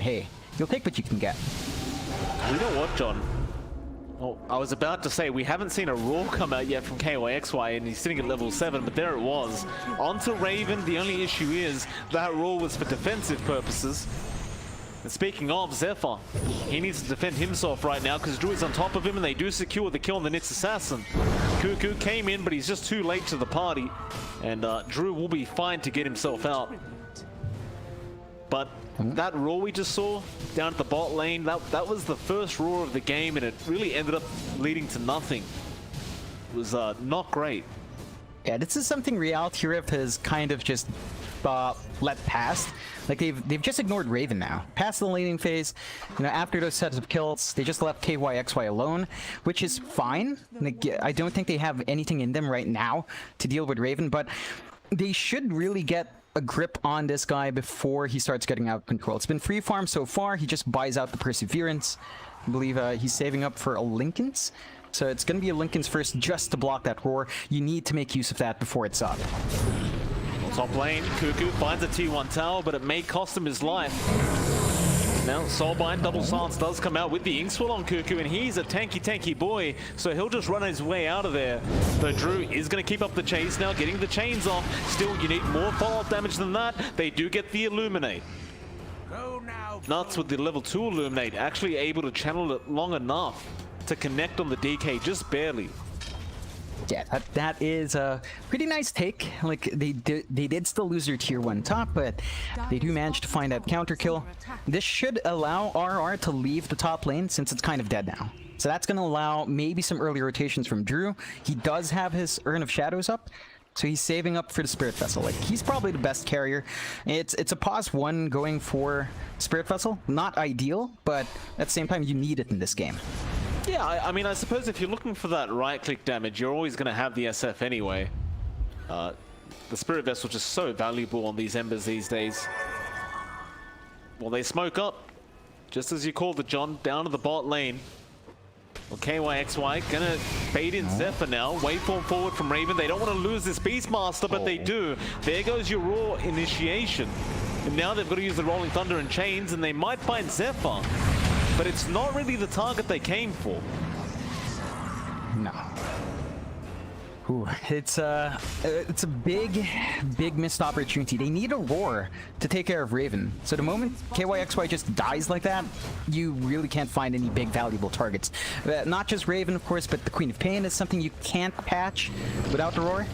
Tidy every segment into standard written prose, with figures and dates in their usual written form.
hey, you'll take what you can get. You know what, John? Oh, I was about to say, we haven't seen a roar come out yet from KYXY, and he's sitting at level 7, but there it was. Onto Raven. The only issue is that roar was for defensive purposes. And speaking of Zephyr, he needs to defend himself right now because Drew is on top of him, and they do secure the kill on the Nix assassin. Cuckoo came in, but he's just too late to the party, and Drew will be fine to get himself out. But that roar we just saw down at the bot lane, that was the first roar of the game, and it really ended up leading to nothing. It was not great. Yeah, this is something Reality Rift has kind of just let pass. Like they've just ignored Raven now. Past the laning phase, you know, after those sets of kills, they just left KYXY alone, which is fine. Like, I don't think they have anything in them right now to deal with Raven, but they should really get a grip on this guy before he starts getting out of control. It's been free farm so far. He just buys out the Perseverance. I believe he's saving up for a Lincoln's. So it's going to be a Lincoln's first just to block that roar. You need to make use of that before it's up. Top lane, Cuckoo finds a T1 tower, but it may cost him his life. Now, Soulbind, Double Silence does come out with the Inkswell on Cuckoo, and he's a tanky boy, so he'll just run his way out of there. Though Drew is going to keep up the chase now, getting the chains off. Still, you need more follow-up damage than that. They do get the Illuminate. Nuts with the level 2 Illuminate, actually able to channel it long enough to connect on the DK, just barely. Yeah, that is a pretty nice take. Like, they did still lose their tier 1 top, but they do manage to find that counter kill. This should allow RR to leave the top lane since it's kind of dead now. So that's going to allow maybe some early rotations from Drew. He does have his Urn of Shadows up, so he's saving up for the Spirit Vessel. Like, he's probably the best carrier. It's a pause 1 going for Spirit Vessel. Not ideal, but at the same time, you need it in this game. Yeah, I mean, I suppose if you're looking for that right-click damage, you're always going to have the SF anyway. The Spirit Vessel is just so valuable on these Embers these days. Well, they smoke up, just as you called it, John, down to the bot lane. Well, KYXY gonna bait in Zephyr now. Waveform forward from Raven. They don't want to lose this Beastmaster, but they do. There goes your Raw initiation. And now they've got to use the Rolling Thunder and Chains, and they might find Zephyr. But it's not really the target they came for. No. Ooh, it's a big missed opportunity. They need a roar to take care of Raven. So the moment KYXY just dies like that, you really can't find any big valuable targets. Not just Raven, of course, but the Queen of Pain is something you can't patch without the roar.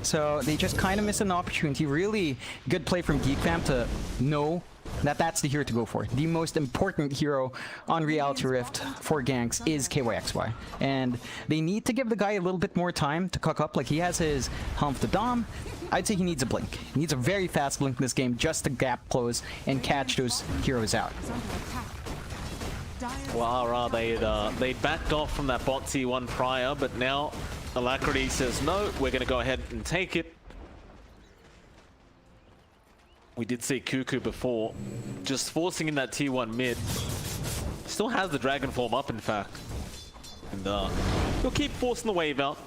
So they just kind of miss an opportunity. Really good play from Geek fam to know that's the hero to go for. The most important hero on Reality Rift for ganks is KYXY. And they need to give the guy a little bit more time to cook up. Like, he has his Helm of the Dom. I'd say he needs a blink. He needs a very fast blink in this game just to gap close and catch those heroes out. Well, they backed off from that bot T1 prior, but now Alacrity says, no, we're going to go ahead and take it. We did see Cuckoo before, just forcing in that T1 mid. Still has the Dragon Form up, in fact. And he'll keep forcing the wave out.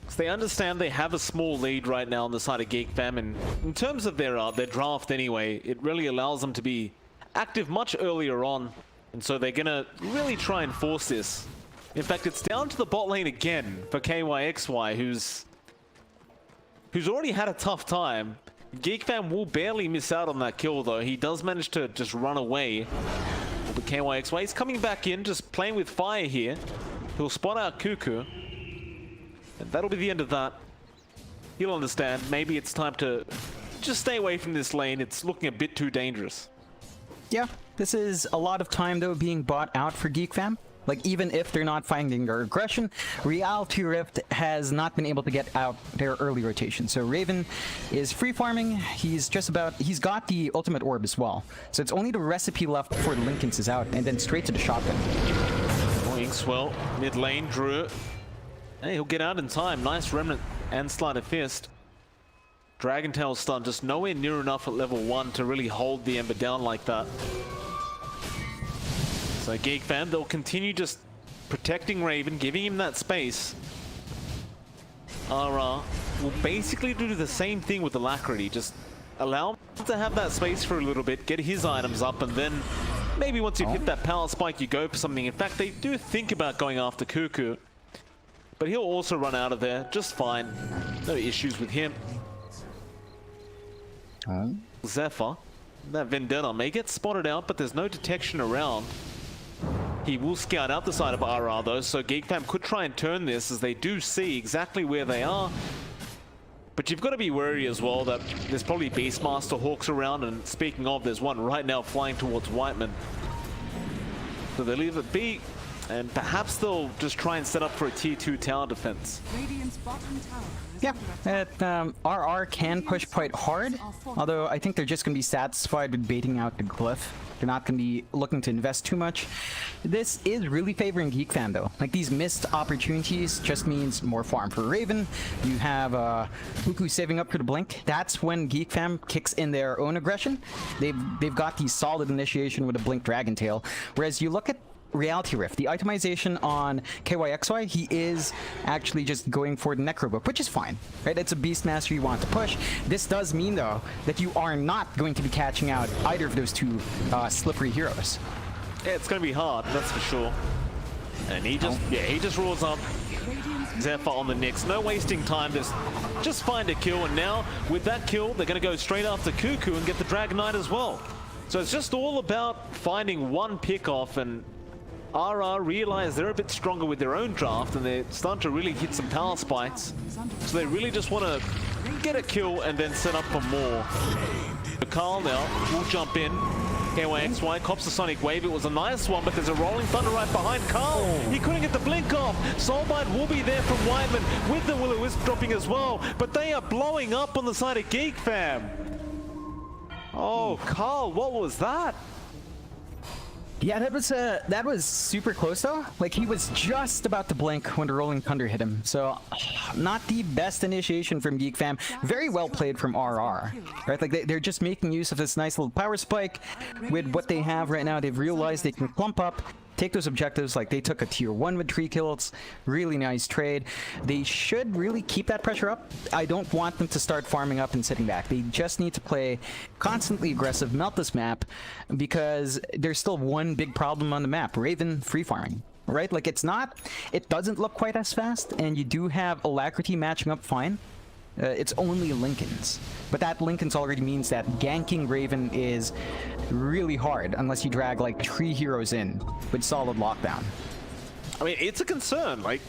So they understand they have a small lead right now on the side of Geek fam, and in terms of their draft anyway, it really allows them to be active much earlier on. And so they're gonna really try and force this. In fact, it's down to the bot lane again for KYXY, who's already had a tough time. Geek fam will barely miss out on that kill, though. He does manage to just run away. But KYXY is coming back in, just playing with fire here. He'll spot out Cuckoo. And that'll be the end of that. He'll understand. Maybe it's time to just stay away from this lane. It's looking a bit too dangerous. Yeah, this is a lot of time, though, being bought out for Geek fam. Like, even if they're not finding their aggression, Reality Rift has not been able to get out their early rotation. So Raven is free farming. He's got the ultimate orb as well. So it's only the recipe left before the Lincolns is out, and then straight to the shotgun. Inkswell, mid lane, Drew. Hey, he'll get out in time. Nice Remnant and Sleight of Fist. Dragon Tail stun just nowhere near enough at level 1 to really hold the Ember down like that. So Geek fam, they'll continue just protecting Raven, giving him that space. RR will basically do the same thing with Alacrity, just allow him to have that space for a little bit, get his items up, and then maybe once you hit that power spike, you go for something. In fact, they do think about going after Cuckoo, but he'll also run out of there just fine. No issues with him. Zephyr, that Vendetta may get spotted out, but there's no detection around. He will scout out the side of RR though, so Geek Fam could try and turn this as they do see exactly where they are. But you've got to be wary as well that there's probably Beastmaster Hawks around, and speaking of, there's one right now flying towards Whiteman. So they'll leave it be, and perhaps they'll just try and set up for a tier 2 tower defense. Yeah, RR can push quite hard, although I think they're just going to be satisfied with baiting out the glyph. They're not going to be looking to invest too much. This is really favoring Geek Fam though. Like, these missed opportunities just means more farm for Raven. You have Cuckoo saving up for the blink. That's when Geek Fam kicks in their own aggression. They've got the solid initiation with a blink Dragon Tail. Whereas you look at Reality Rift, the itemization on KYXY, he is actually just going for the Necrobook, which is fine, right? It's a Beastmaster you want to push. This does mean, though, that you are not going to be catching out either of those two slippery heroes. Yeah, it's going to be hard, that's for sure. And he just rolls up. Zephyr on the Nyx, no wasting time, just find a kill, and now with that kill, they're going to go straight after Cuckoo and get the Dragon Knight as well. So it's just all about finding one pick off, and RR realize they're a bit stronger with their own draft, and they're starting to really hit some power spikes. So they really just want to get a kill and then set up for more. Carl now will jump in. KYXY cops the Sonic Wave. It was a nice one, but there's a Rolling Thunder right behind Carl. He couldn't get the blink off. Soulbite will be there from Whiteman with the Will-O-Wisp dropping as well, but they are blowing up on the side of Geek Fam. Oh, Carl, what was that? Yeah, that was super close though. Like, he was just about to blink when the Rolling Thunder hit him. So, not the best initiation from Geek Fam. Very well played from RR, right? Like, they're just making use of this nice little power spike with what they have right now. They've realized they can clump up, take those objectives. Like, they took a tier 1 with 3 kills. Really nice trade. They should really keep that pressure up. I don't want them to start farming up and sitting back. They just need to play constantly aggressive, melt this map, because there's still one big problem on the map: Raven free farming. Right? Like, it doesn't look quite as fast, and you do have Alacrity matching up fine. It's only Lincolns. But that Lincolns already means that ganking Raven is really hard unless you drag like 3 heroes in with solid lockdown. I mean, it's a concern. Like,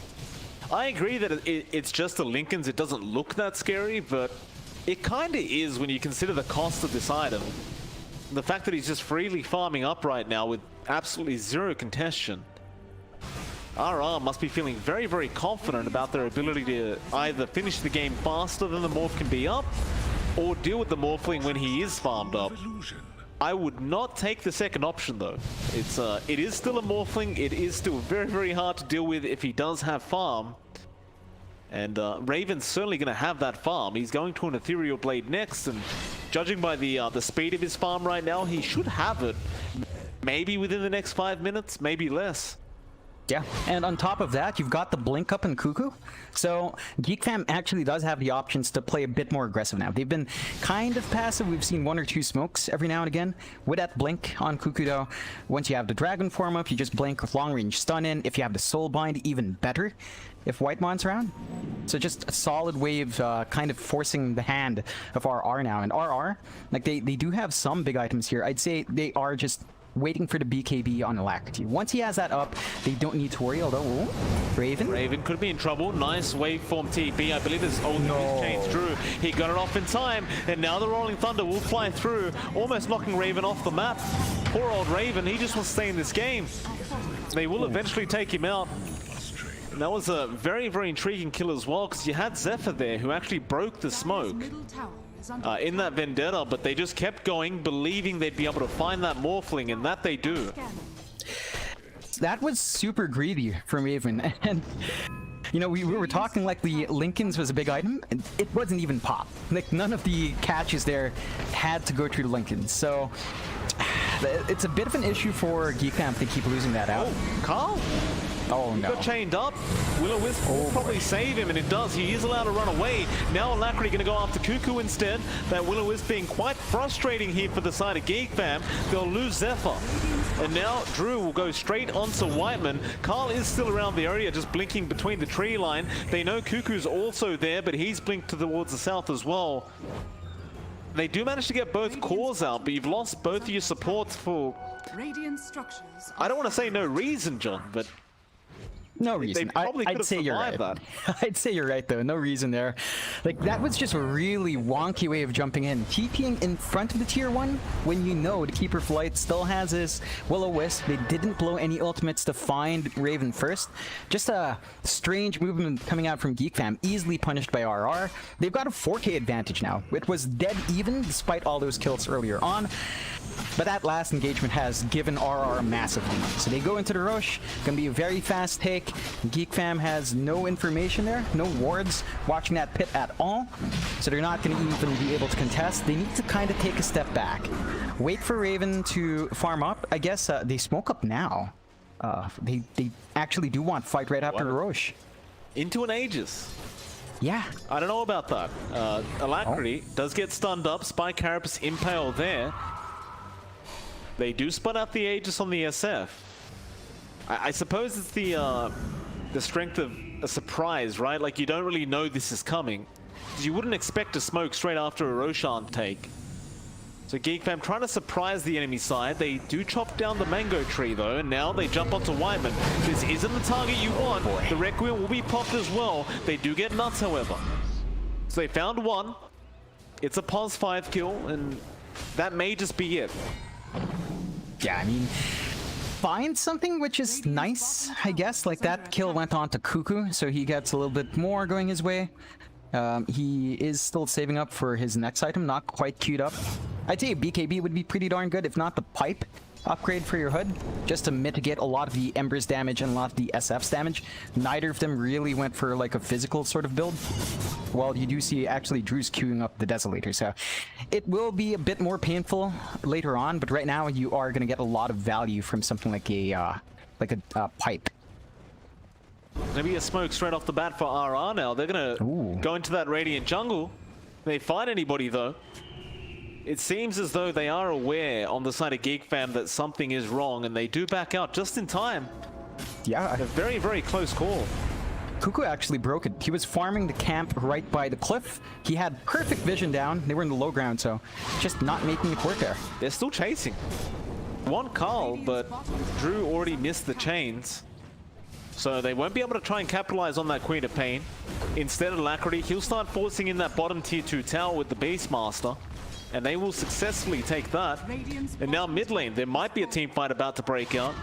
I agree that it's just the Lincolns. It doesn't look that scary, but it kind of is when you consider the cost of this item. The fact that he's just freely farming up right now with absolutely zero contention. RR must be feeling very, very confident about their ability to either finish the game faster than the Morph can be up, or deal with the Morphling when he is farmed up. I would not take the second option though. It is still a Morphling. It is still very, very hard to deal with if he does have farm. And Raven's certainly going to have that farm. He's going to an Ethereal Blade next, and judging by the speed of his farm right now, he should have it. Maybe within the next 5 minutes, maybe less. Yeah, and on top of that, you've got the blink up in Cuckoo. So Geek Fam actually does have the options to play a bit more aggressive now. They've been kind of passive. We've seen 1 or 2 smokes every now and again. With that blink on Cuckoo though, once you have the Dragon form up, you just blink with long range stun in. If you have the Soul Bind, even better if Whitemon's around. So just a solid wave kind of forcing the hand of RR now. And RR, like, they do have some big items here. I'd say they are just waiting for the BKB on Alacrity. Once he has that up, they don't need to worry, although... Raven could be in trouble. Nice waveform TP. I believe this old change through. He got it off in time, and now the Rolling Thunder will fly through, almost knocking Raven off the map. Poor old Raven, he just wants to stay in this game. They will eventually take him out. And that was a very, very intriguing kill as well, because you had Zephyr there, who actually broke the smoke in that Vendetta, but they just kept going, believing they'd be able to find that Morphling, and that they do. That was super greedy from Raven, and you know, we were talking like the Lincolns was a big item. It wasn't even pop. Like, none of the catches there had to go through the Lincolns, so it's a bit of an issue for Geek Fam if they keep losing that out. Oh, Carl? Oh He no. got chained up. Will-O-Wisp will probably save him, and it does. He is allowed to run away. Now Alacrity going to go after Cuckoo instead. That Will-O-Wisp being quite frustrating here for the side of Geek Fam. They'll lose Zephyr. And now Drew will go straight onto Whiteman. Carl is still around the area, just blinking between the tree line. They know Cuckoo's also there, but he's blinked towards the south as well. They do manage to get both cores out, but you've lost both of your supports for... I don't want to say no reason, John, but... No reason. I'd say you're right. That. I'd say you're right, though. No reason there. Like, that was just a really wonky way of jumping in. TPing in front of the tier 1 when you know the Keeper Flight still has his Will-O-Wisp. They didn't blow any ultimates to find Raven first. Just a strange movement coming out from Geek Fam, easily punished by RR. They've got a 4K advantage now. It was dead even despite all those kills earlier on. But that last engagement has given RR massively. So they go into the rush. Gonna be a very fast take. Geek Fam has no information there, no wards watching that pit at all. So they're not gonna even be able to contest. They need to kind of take a step back. Wait for Raven to farm up. I guess they smoke up now. They actually do want fight right after the rush. Into an Aegis. Yeah. I don't know about that. Alacrity does get stunned up. Spy Carapace impale there. They do spun out the Aegis on the SF. I suppose it's the strength of a surprise, right? Like, you don't really know this is coming. You wouldn't expect to smoke straight after a Roshan take. So Geek Fam trying to surprise the enemy side. They do chop down the mango tree, though, and now they jump onto Whiteman. This isn't the target you want. The Requiem will be popped as well. They do get nuts, however. So they found one. It's a pos 5 kill, and that may just be it. Yeah, I mean, find something which is nice, I guess. Like, that kill went on to Cuckoo, so he gets a little bit more going his way. He is still saving up for his next item, not quite queued up. I'd say a BKB would be pretty darn good, if not the pipe upgrade for your hood, just to mitigate a lot of the Ember's damage and a lot of the SF's damage. Neither of them really went for like a physical sort of build. Well, you do see actually Drew's queuing up the Desolator, so it will be a bit more painful later on, but right now you are going to get a lot of value from something like a pipe. Gonna be a smoke straight off the bat for RR now. They're gonna go into that Radiant jungle. They find anybody though. It seems as though they are aware on the side of Geek Fam that something is wrong, and they do back out just in time. Yeah. A very, very close call. Cuckoo actually broke it. He was farming the camp right by the cliff. He had perfect vision down. They were in the low ground, so just not making it work there. They're still chasing. One Carl, but Drew already missed the chains. So they won't be able to try and capitalize on that Queen of Pain. Instead of Alacrity, he'll start forcing in that bottom tier 2 tower with the Beastmaster. And they will successfully take that. And now mid lane, there might be a team fight about to break out.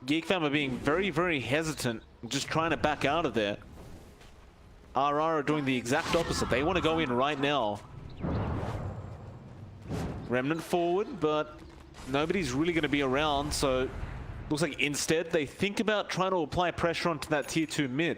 Geek Fam are being very, very hesitant, just trying to back out of there. RR are doing the exact opposite. They want to go in right now. Remnant forward, but nobody's really going to be around, so looks like instead they think about trying to apply pressure onto that tier 2 mid.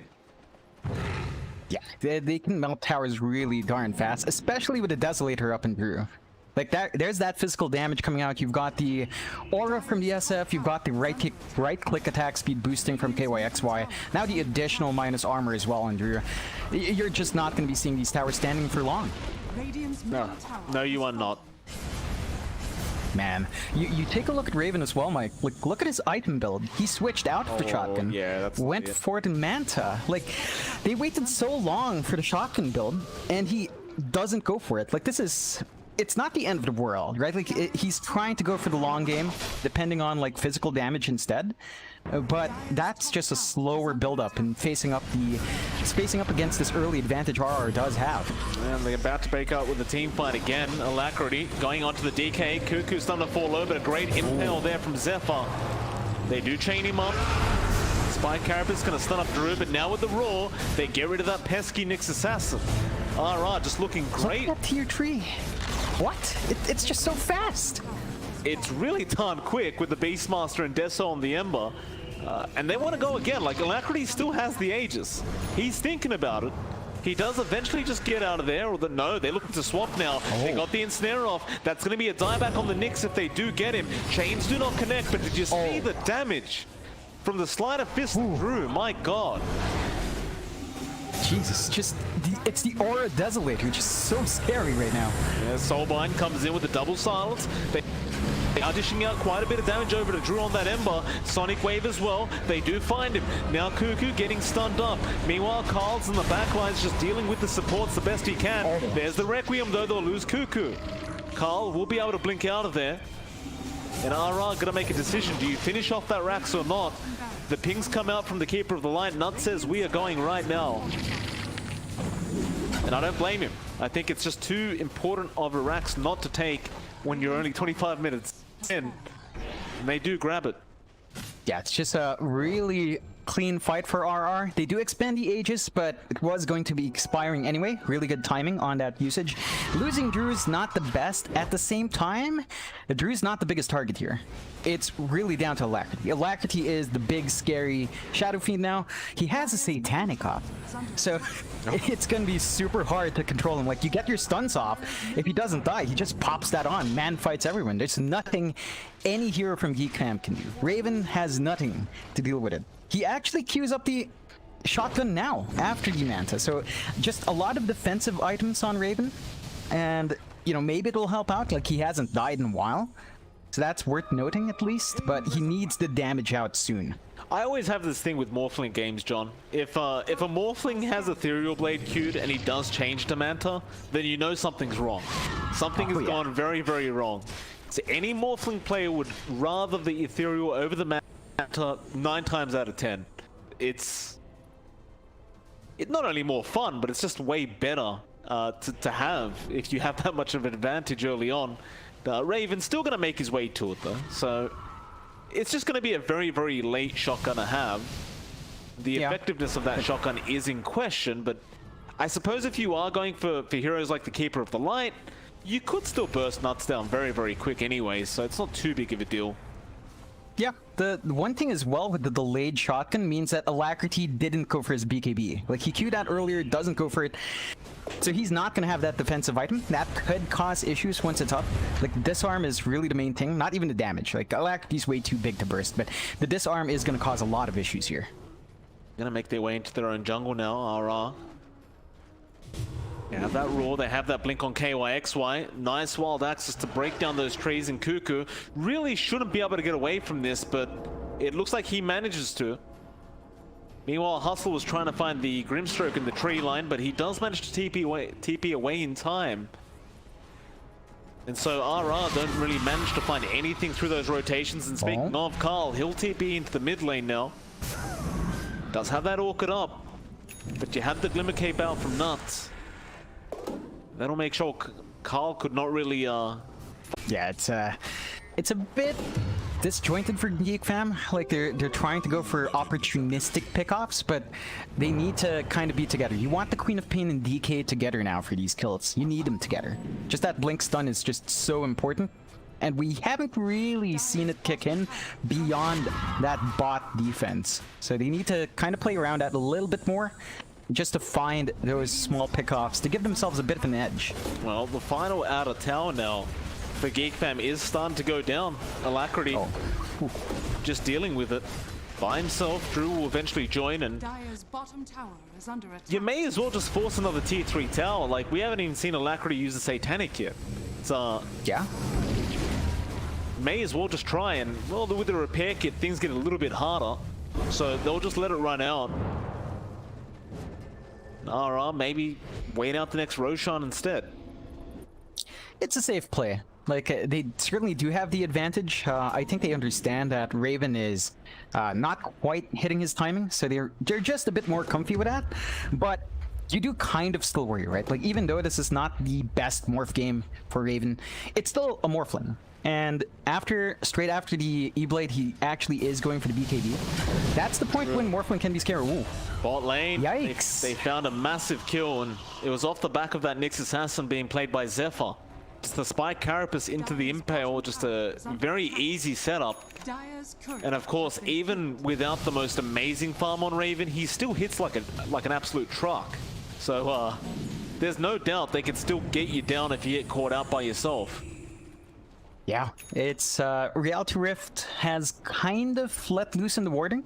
Yeah, they can melt towers really darn fast, especially with the Desolator up in Drew. Like, that, there's that physical damage coming out. You've got the aura from the SF, you've got the right-click attack speed boosting from KYXY. Now the additional minus armor as well on Drew. You're just not going to be seeing these towers standing for long. No, you are not. Man, you take a look at Raven as well, Mike. Like, look at his item build. He switched out of the shotgun. Yeah, that's went for the Manta. Like, they waited so long for the shotgun build, and he doesn't go for it. Like, this is... It's not the end of the world, right? Like, he's trying to go for the long game, depending on, like, physical damage instead. But that's just a slower build-up and spacing up against this early advantage RR does have. And they're about to break out with the team fight again. Alacrity going onto the DK. Cuckoo's starting to fall over, but a great impale there from Zephyr. They do chain him up. Spy Carapace going to stun up Drew, but now with the Roar, they get rid of that pesky Nyx Assassin. RR just looking great. Look at that tier 3. What? It's just so fast. It's really darn quick with the Beastmaster and Deso on the Ember. And they want to go again. Like, Alacrity still has the Aegis. He's thinking about it. He does eventually just get out of there. Or no, they're looking to swap now. They got the Ensnare off. That's going to be a dieback on the Nyx if they do get him. Chains do not connect, but did you see the damage? from the sleight of fist through. My God. Jesus, it's the Aura Desolator, which is so scary right now. Yeah, Soulbind comes in with the double silence. They are dishing out quite a bit of damage over to Drew on that Ember. Sonic Wave as well. They do find him. Now Cuckoo getting stunned up. Meanwhile, Carl's in the back lines just dealing with the supports the best he can. There's the Requiem though, they'll lose Cuckoo. Carl will be able to blink out of there. And RR gonna make a decision. Do you finish off that Rax or not? The pings come out from the Keeper of the Light. Nut says we are going right now. And I don't blame him. I think it's just too important of a Rax not to take when you're only 25 minutes in. And they do grab it. Yeah, it's just a really clean fight for RR. They do expand the Aegis, but it was going to be expiring anyway. Really good timing on that usage. Losing Drew is not the best. At the same time, Drew's not the biggest target here. It's really down to Alacrity. Alacrity is the big, scary Shadow Fiend now. He has a Satanic off, so it's going to be super hard to control him. Like, you get your stuns off. If he doesn't die, he just pops that on. Man fights everyone. There's nothing any hero from Geek Camp can do. Raven has nothing to deal with it. He actually queues up the shotgun now after the Manta, so just a lot of defensive items on Raven, and you know, maybe it'll help out. Like, he hasn't died in a while, so that's worth noting at least, but he needs the damage out soon. I always have this thing with Morphling games, John. If a Morphling has Ethereal Blade queued and he does change to Manta, then you know something's wrong. Something has gone very, very wrong. So any Morphling player would rather the Ethereal over the Manta 9 times out of 10. It's not only more fun, but it's just way better to have if you have that much of an advantage early on. Raven's still going to make his way to it though, so it's just going to be a very, very late shotgun to have. The effectiveness of that shotgun is in question, but I suppose if you are going for heroes like the Keeper of the Light, you could still burst Nuts down very, very quick anyway, so it's not too big of a deal. Yeah, the one thing as well with the delayed shotgun means that Alacrity didn't go for his BKB. Like, he queued out earlier, doesn't go for it. So he's not going to have that defensive item. That could cause issues once it's up. Like, disarm is really the main thing, not even the damage. Like, Alacrity's way too big to burst, but the disarm is going to cause a lot of issues here. Gonna make their way into their own jungle now, RR. They have that roar, they have that blink on KYXY. Nice wild access to break down those trees, and Cuckoo really shouldn't be able to get away from this, but it looks like he manages to. Meanwhile, Hustle was trying to find the Grimstroke in the tree line, but he does manage to TP away in time. And so RR don't really manage to find anything through those rotations. And speaking of Carl, he'll TP into the mid lane now. Does have that Orchid up, but you have the Glimmer Cape out from Nuts. That'll make sure Carl could not really Yeah, it's a bit disjointed for Geek Fam. Like, they're trying to go for opportunistic pickoffs, but they need to kind of be together. You want the Queen of Pain and DK together now for these kills. You need them together. Just that blink stun is just so important, and we haven't really seen it kick in beyond that bot defense. So they need to kind of play around that a little bit more, just to find those small pickoffs to give themselves a bit of an edge. Well, the final outer tower now for Geek Fam is starting to go down. Alacrity just dealing with it by himself. Drew will eventually join, and Dire's bottom tower is under attack. You may as well just force another tier 3 tower. Like, we haven't even seen Alacrity use the Satanic yet. It's yeah, may as well just try, and well, with the repair kit things get a little bit harder, so they'll just let it run out. RR maybe wait out the next Roshan instead. it's a safe play. Like, they certainly do have the advantage. I think they understand that Raven is not quite hitting his timing, so they're just a bit more comfy with that. But you do kind of still worry, right? Like, even though this is not the best morph game for Raven, it's still a Morphling. And straight after the E-Blade, he actually is going for the BKB. That's the point when Morphling can be scary. Ooh. Bot lane, Yikes. they found a massive kill, and it was off the back of that Nyx Assassin being played by Zephyr. Just the Spike Carapace into the Impale, just a very easy setup. And of course, even without the most amazing farm on Raven, he still hits like an absolute truck. So there's no doubt they can still get you down if you get caught out by yourself. Yeah, it's Reality Rift has kind of let loose in the warding.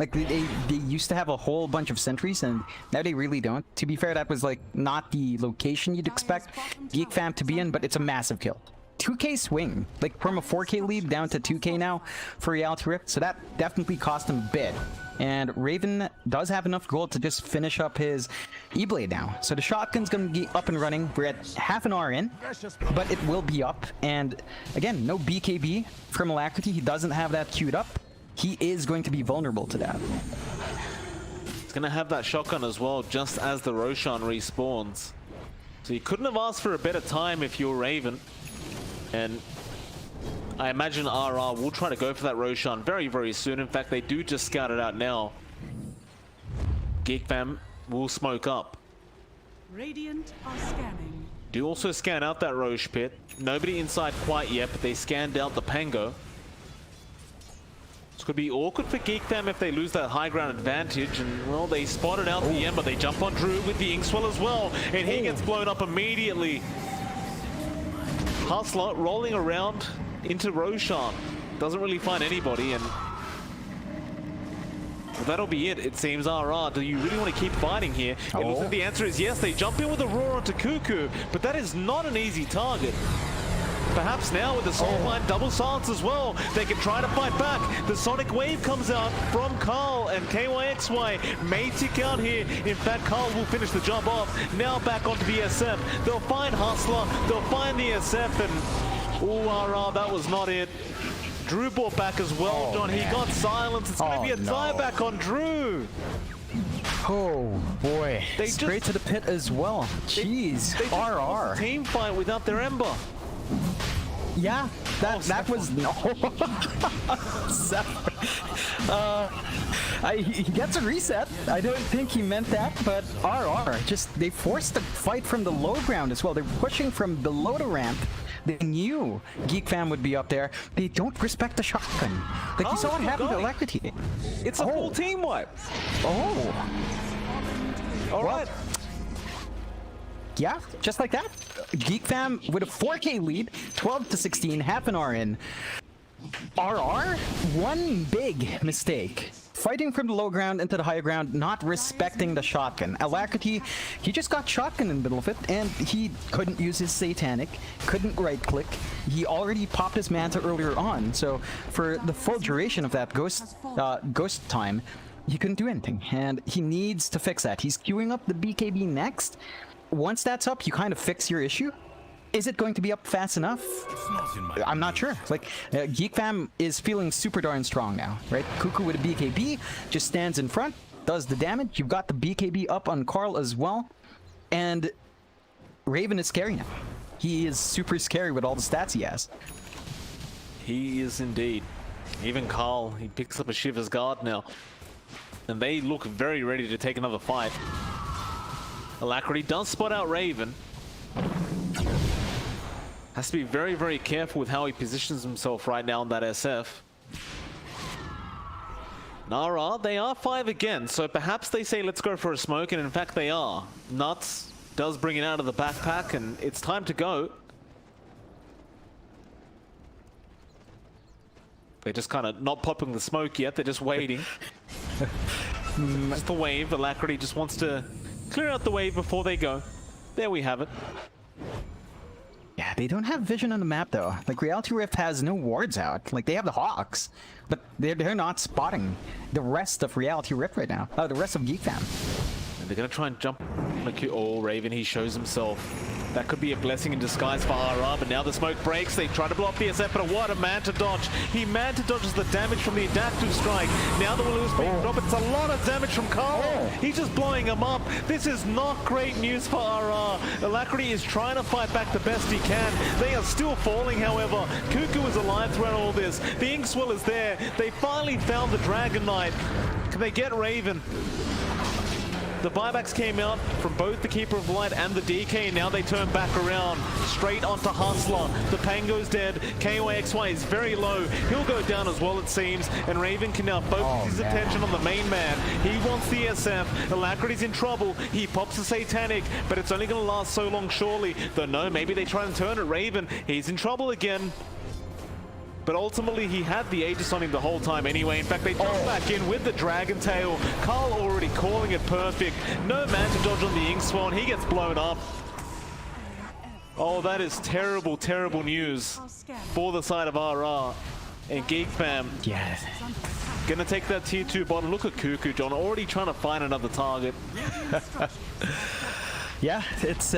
Like they used to have a whole bunch of sentries, and now they really don't. To be fair, that was like not the location you'd expect Geek Fam to be in, but it's a massive kill. 2k swing, like from a 4k lead down to 2k now for Reality Rift, so that definitely cost him a bit. And Raven does have enough gold to just finish up his E-Blade now. So the shotgun's gonna be up and running. We're at half an hour in, but it will be up. And again, no BKB from Alacrity. He doesn't have that queued up. He is going to be vulnerable to that. He's gonna have that shotgun as well, just as the Roshan respawns. So you couldn't have asked for a better time if you're Raven. And I imagine RR will try to go for that Roshan very, very soon. In fact, they do just scout it out now. Geek Fam will smoke up. Radiant are scanning. Do also scan out that Roche pit. Nobody inside quite yet, but they scanned out the Pango. This could be awkward for Geek Fam if they lose that high ground advantage. And, well, they spotted out the Ember. They jump on Drew with the Inkswell as well. And he gets blown up immediately. Hustler rolling around into Roshan. Doesn't really find anybody, and well, that'll be it. It seems RR. Do you really want to keep fighting here? It looks like the answer is yes. They jump in with a roar onto Cuckoo, but that is not an easy target. Perhaps now with the Soulbind double silence as well, they can try to fight back. The Sonic Wave comes out from Carl, and KYXY may tick out here. In fact, Carl will finish the job off. Now back onto the SF. They'll find Hustler, they'll find the SF, and ooh, RR, that was not it. Drew brought back as well, John. Man. He got silence. It's going to be a tieback on Drew. Oh boy, straight to the pit as well. Jeez, they RR. Team fight without their Ember. Yeah, that was no. He gets a reset. I don't think he meant that, but RR just they forced the fight from the low ground as well. They're pushing from below the ramp. They knew Geek Fam would be up there. They don't respect the shotgun. Like you saw what happened to Electrity. It's a full team wipe. Oh. All right. Yeah, just like that. Geek Fam with a 4k lead, 12 to 16, half an hour in. RR, one big mistake. Fighting from the low ground into the high ground, not respecting the shotgun. Alacrity, he just got shotgun in the middle of it, and he couldn't use his Satanic, couldn't right-click. He already popped his Manta earlier on, so for the full duration of that ghost time, he couldn't do anything, and he needs to fix that. He's queuing up the BKB next. Once that's up, you kind of fix your issue. Is it going to be up fast enough? I'm not sure. Like, Geek Fam is feeling super darn strong now, right? Cuckoo with a BKB just stands in front, does the damage. You've got the BKB up on Carl as well. And Raven is scary now. He is super scary with all the stats he has. He is indeed. Even Carl, he picks up a Shiver's Guard now. And they look very ready to take another fight. Alacrity does spot out Raven. Has to be very, very careful with how he positions himself right now on that SF. Nara, they are 5 again, so perhaps they say let's go for a smoke, and in fact they are. Nuts does bring it out of the backpack, and it's time to go. They're just kind of not popping the smoke yet, they're just waiting. Just the wave. Alacrity just wants to clear out the wave before they go. There we have it. Yeah, they don't have vision on the map though. Like Reality Rift has no wards out. Like they have the Hawks, but they're not spotting the rest of Reality Rift right now. The rest of Geek Fam. And they're gonna try and jump. Oh, Raven, he shows himself. That could be a blessing in disguise for RR, but now the smoke breaks. They try to blow up the SF, but what a Manta dodge. He Manta dodges the damage from the adaptive strike. Now the Willow is being dropped. It's a lot of damage from Carl. He's just blowing him up. This is not great news for RR. Alacrity is trying to fight back the best he can. They are still falling, however. Cuckoo is alive throughout all this. The Inkswell is there. They finally found the Dragon Knight. Can they get Raven? The buybacks came out from both the Keeper of Light and the DK, and now they turn back around, straight onto Hustler. The Pango's dead, KYXY is very low, he'll go down as well it seems, and Raven can now focus his attention on the main man. He wants the SF, Alacrity's in trouble, he pops the Satanic, but it's only going to last so long surely. Though no, maybe they try and turn it. Raven, he's in trouble again. But ultimately, he had the Aegis on him the whole time anyway. In fact, they jump back in with the Dragon Tail. Carl already calling it perfect. No man to dodge on the Ink Swan. He gets blown up. Oh, that is terrible, terrible news for the side of RR. And Geek fam, Yeah. gonna take that tier 2 bottom. Look at Cuckoo, John, already trying to find another target. Yeah, it's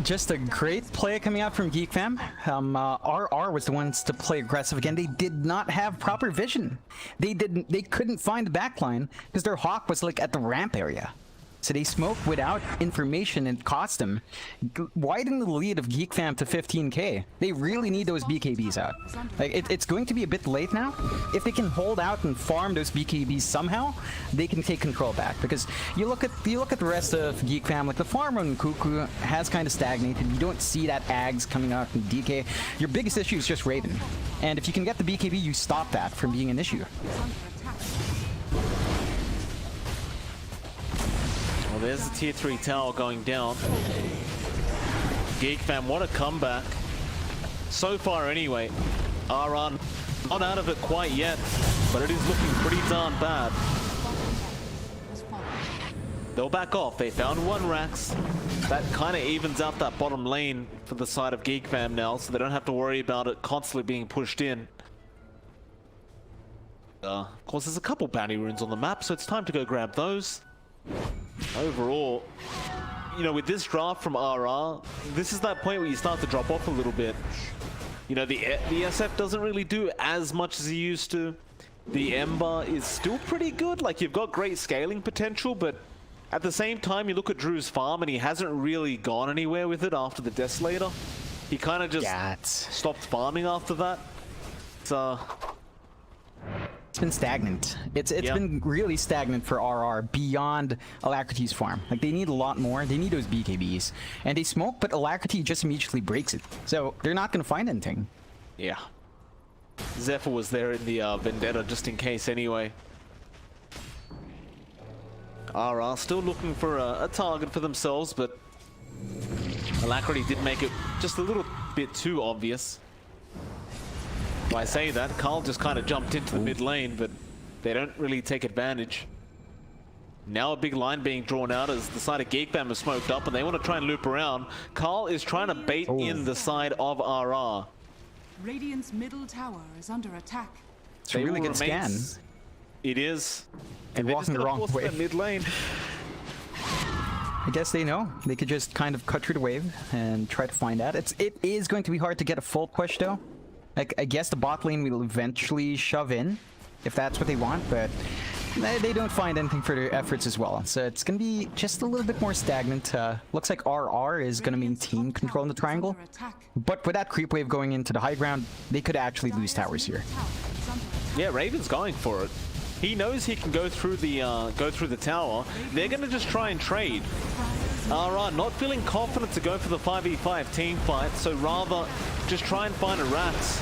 just a great play coming out from Geek fam. RR was the ones to play aggressive again. They did not have proper vision. They couldn't find the backline because their Hawk was like at the ramp area. So they smoked without information and cost them, widening the lead of Geek fam to 15k. They really need those BKBs out. Like it's going to be a bit late now. If they can hold out and farm those BKBs somehow, they can take control back. Because you look at the rest of Geek fam, like the farm on Cuckoo has kind of stagnated. You don't see that Ags coming out from DK. Your biggest issue is just Raven, and if you can get the BKB, you stop that from being an issue. Well, there's the tier 3 tower going down. Geek fam, what a comeback. So far anyway. RR not out of it quite yet, but it is looking pretty darn bad. They'll back off. They found 1 Rax. That kind of evens out that bottom lane for the side of Geek fam now, so they don't have to worry about it constantly being pushed in. Of course, there's a couple bounty runes on the map, so it's time to go grab those. Overall, you know, with this draft from RR, this is that point where you start to drop off a little bit. You know, the SF doesn't really do as much as he used to. The Ember is still pretty good. Like, you've got great scaling potential, but at the same time, you look at Drew's farm and he hasn't really gone anywhere with it after the Desolator. He kind of just stopped farming after that. It's been stagnant. It's been really stagnant for RR beyond Alacrity's farm. Like, they need a lot more. They need those BKBs. And they smoke, but Alacrity just immediately breaks it. So they're not going to find anything. Yeah. Zephyr was there in the Vendetta just in case anyway. RR still looking for a target for themselves, but Alacrity did make it just a little bit too obvious. I say that, Carl just kind of jumped into the mid lane, but they don't really take advantage. Now a big line being drawn out as the side of Geek fam is smoked up and they want to try and loop around. Carl is trying to bait in the side of RR. Radiant's middle tower is under attack. It's a really good scan. It is. And they're walking the wrong way. Mid lane. I guess they know. They could just kind of cut through the wave and try to find that. It is going to be hard to get a full push though. Like, I guess the bot lane will eventually shove in, if that's what they want, but they don't find anything for their efforts as well. So it's going to be just a little bit more stagnant. Looks like RR is going to maintain control in the triangle, but with that creep wave going into the high ground, they could actually lose towers here. Yeah, Raven's going for it. He knows he can go through the tower. They're going to just try and trade. RR not feeling confident to go for the 5v5 team fight, so rather just try and find a Rats.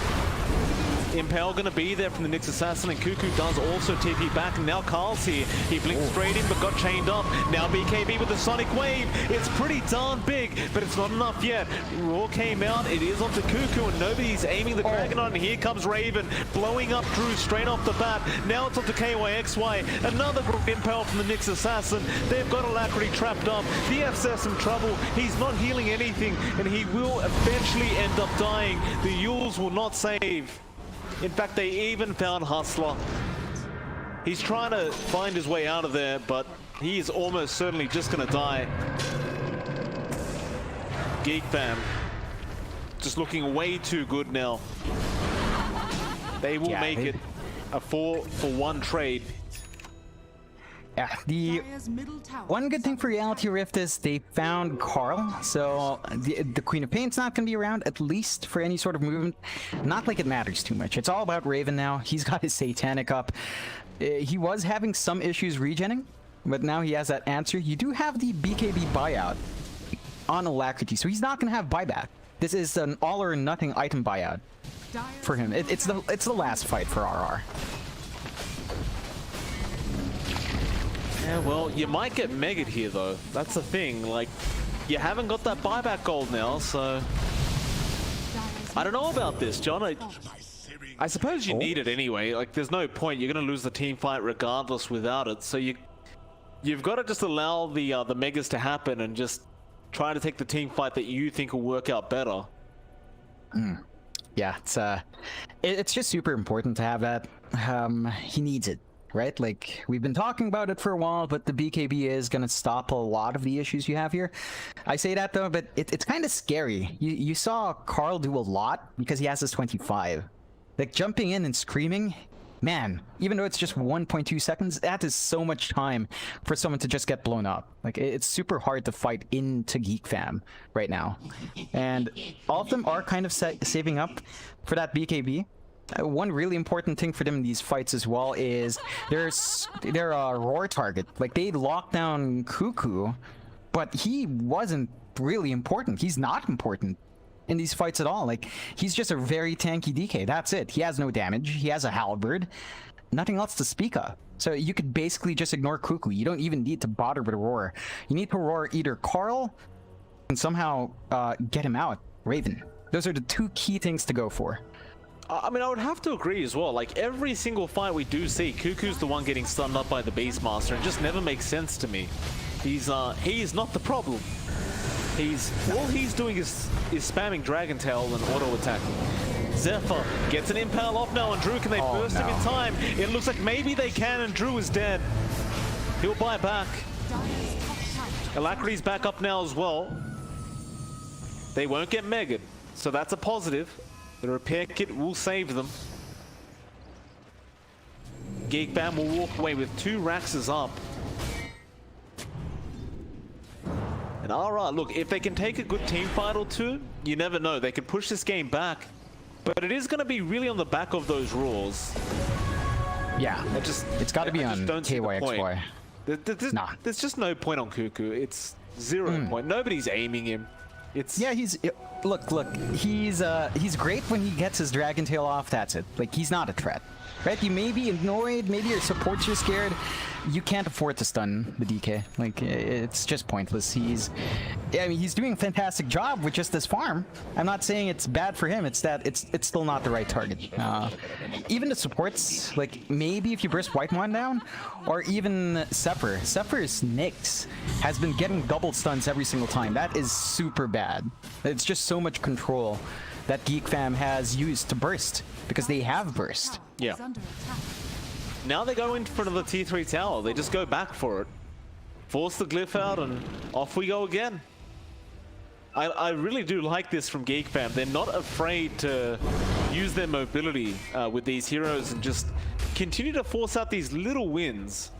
Impale gonna be there from the Nyx Assassin, and Cuckoo does also TP back, and now Carl's here. He blinked straight in, but got chained up. Now BKB with the Sonic Wave. It's pretty darn big, but it's not enough yet. Raw came out, it is onto Cuckoo, and nobody's aiming the Dragon on, and here comes Raven, blowing up Drew straight off the bat. Now it's onto KYXY, another group Impale from the Nyx Assassin. They've got Alacrity trapped up. The F's in trouble. He's not healing anything, and he will eventually end up dying. The Yules will not save. In fact, they even found Hustler. He's trying to find his way out of there, but he is almost certainly just gonna die. Geek fam, just looking way too good now. They will make it a 4-for-1 trade. Yeah, the one good thing for Reality Rift is they found Carl, so the Queen of Pain's not going to be around, at least for any sort of movement. Not like it matters too much. It's all about Raven now. He's got his Satanic up. He was having some issues regenning, but now he has that answer. You do have the BKB buyout on Alacrity, so he's not going to have buyback. This is an all-or-nothing item buyout for him. It's the last fight for RR. Yeah, well, you might get megged here, though. That's the thing. Like, you haven't got that buyback gold now, so... I don't know about this, John. I suppose you need it anyway. Like, there's no point. You're gonna lose the team fight regardless without it. So you've got to just allow the megas to happen and just try to take the team fight that you think will work out better. Yeah, it's just super important to have that. He needs it, right? Like, we've been talking about it for a while, but the BKB is gonna stop a lot of the issues you have here. I say that though, but it's kind of scary. You saw Carl do a lot because he has his 25. Like, jumping in and screaming, man, even though it's just 1.2 seconds, that is so much time for someone to just get blown up. Like, it's super hard to fight into Geek Fam right now. And all of them are kind of saving up for that BKB. One really important thing for them in these fights as well is their roar target. Like, they locked down Cuckoo, but he wasn't really important. He's not important in these fights at all. Like, he's just a very tanky DK. That's it. He has no damage. He has a halberd. Nothing else to speak of. So you could basically just ignore Cuckoo. You don't even need to bother with a roar. You need to roar either Carl and somehow get him out. Raven. Those are the two key things to go for. I mean, I would have to agree as well. Like, every single fight we do see, Cuckoo's the one getting stunned up by the Beastmaster. It just never makes sense to me. He is not the problem. All he's doing is spamming Dragon Tail and auto attacking. Zephyr gets an impale off now on Drew. Can they burst him in time? It looks like maybe they can, and Drew is dead. He'll buy back. Alacrity's back up now as well. They won't get megged, so that's a positive. The repair kit will save them. Geek Fam will walk away with 2 Raxes up. And alright, look, if they can take a good team fight or two, you never know. They could push this game back. But it is going to be really on the back of those roars. Yeah, it's got to be on KYXY. There's just no point on Cuckoo. It's 0 point. Nobody's aiming him. Yeah, look, he's great when he gets his Dragon Tail off. That's it. Like, he's not a threat, right? You may be annoyed, maybe your supports are scared. You can't afford to stun the DK. Like, it's just pointless. I mean, he's doing a fantastic job with just this farm. I'm not saying it's bad for him. It's that it's still not the right target. Even the supports, like, maybe if you burst Whitemon down, or even Zephyr. Zephyr's Nyx has been getting double stuns every single time. That is super bad. It's just so much control that Geek Fam has used to burst, because they have burst. Yeah. Now they go in front of the T3 tower. They just go back for it. Force the glyph out and off we go again. I really do like this from Geek Fam. They're not afraid to use their mobility with these heroes and just continue to force out these little wins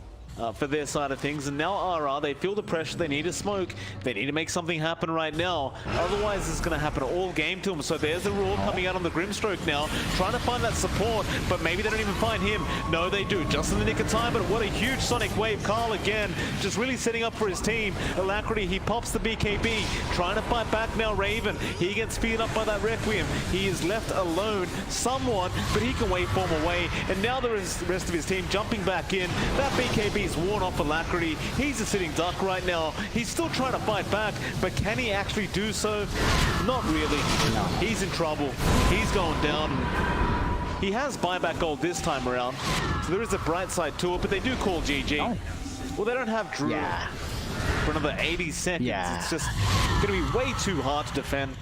for their side of things. And now RR, they feel the pressure. They need a smoke. They need to make something happen right now. Otherwise, it's going to happen all game to them. So there's a roar coming out on the Grimstroke now, trying to find that support, but maybe they don't even find him. No, they do, just in the nick of time. But what a huge Sonic Wave. Carl again, just really setting up for his team. Alacrity, he pops the BKB, trying to fight back now. Raven, he gets speeded up by that Requiem. He is left alone somewhat, but he can waveform away. And now the rest of his team jumping back in. That BKB is worn off Alacrity. He's a sitting duck right now. He's still trying to fight back, but can he actually do so? Not really. No. He's in trouble. He's going down. He has buyback gold this time around, so there is a bright side to it, but they do call GG. Oh. Well, they don't have Drew for another 80 seconds. Yeah. It's just going to be way too hard to defend.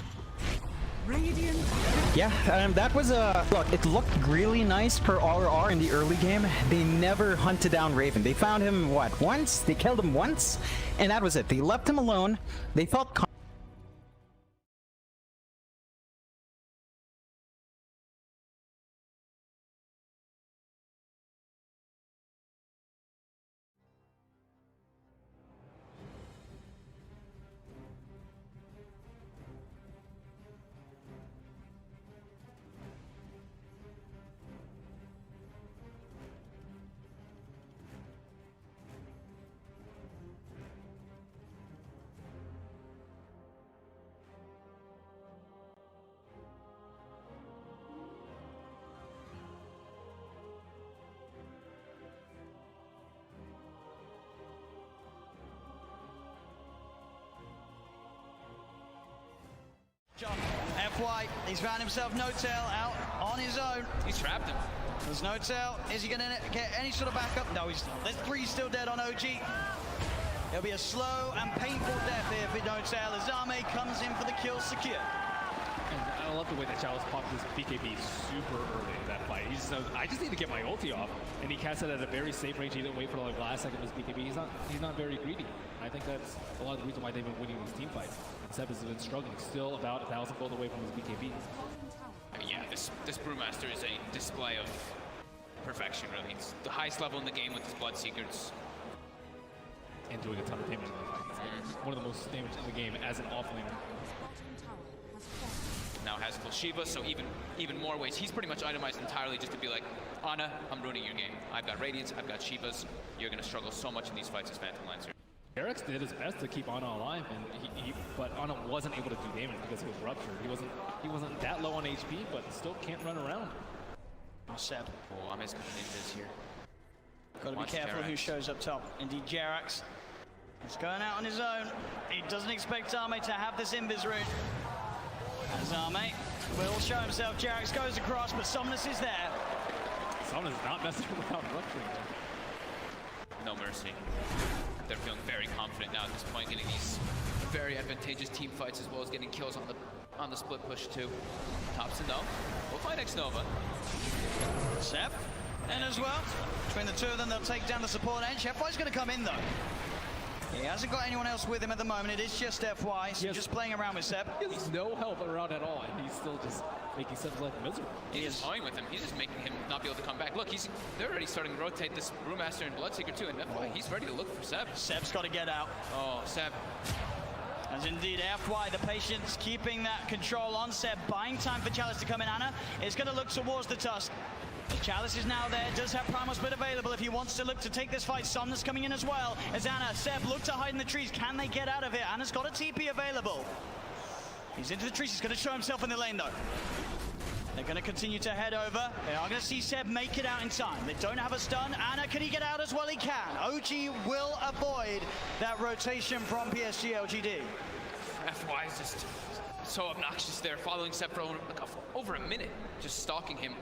Yeah, that was look, it looked really nice for RR in the early game. They never hunted down Raven. They found him, what, once? They killed him once, and that was it. They left him alone. They felt FY, he's found himself no tail out on on his own. He's trapped him. There's no tell. Is he going to get any sort of backup? No, he's not. There's 3 still dead on OG. It'll be a slow and painful death here for no tell as Ame comes in for the kill secure. And I love the way that Chalice popped his BKB super early in that fight. He just knows, I just need to get my ulti off. And he cast it at a very safe range. He didn't wait for the last second of his BKB. He's not very greedy. I think that's a lot of the reason why they've been winning these team fights. And Seb has been struggling, still about 1,000 gold away from his BKB. I mean, yeah, this Brewmaster is a display of perfection, really. It's the highest level in the game with his Bloodseekers. And doing a ton of damage in the fight. He's one of the most damage in the game as an offlaner. Now has full Shiva, so even more ways. He's pretty much itemized entirely just to be like, Ana, I'm ruining your game. I've got Radiance, I've got Shivas. You're going to struggle so much in these fights as Phantom Lancer. Eric's did his best to keep Ana alive, and but Ana wasn't able to do damage because he was ruptured. He wasn't that low on HP, but still can't run around. Seb. Oh, I'm asking ninjas here. Got to be careful who shows up top. Indeed, Jerax. He's going out on his own. He doesn't expect Ame to have this invis route. As Ame will show himself. Jerax goes across, but Somnus is there. Somnus is not messing around rupturing him. No mercy. They're feeling very confident now at this point, getting these very advantageous team fights as well as getting kills on the split push too. Thompson though, will find X-Nova. Seb, and as well. Between the two of them, they'll take down the support edge. FY's going to come in though. He hasn't got anyone else with him at the moment. It is just FY, so just playing around with Seb. He has no help around at all, and he's still just making Seb's life miserable. He is toying with him. He's just making him not be able to come back. Look, they're already starting to rotate this Brewmaster and Bloodseeker too, and FY, he's ready to look for Seb. Seb's got to get out. Oh, Seb. As indeed, FY, the patience keeping that control on Seb, buying time for Chalice to come in. Ana is going to look towards the Tusk. Chalice is now there, does have Primal Split available if he wants to look to take this fight. Somnus coming in as well. As Ana, Seb look to hide in the trees. Can they get out of it? Ana's got a TP available. He's into the trees. He's going to show himself in the lane though. They're going to continue to head over. They are going to see Seb make it out in time. They don't have a stun. Ana, can he get out as well? He can. OG will avoid that rotation from PSG LGD. FY is just so obnoxious there, following Seb for over a minute, just stalking him,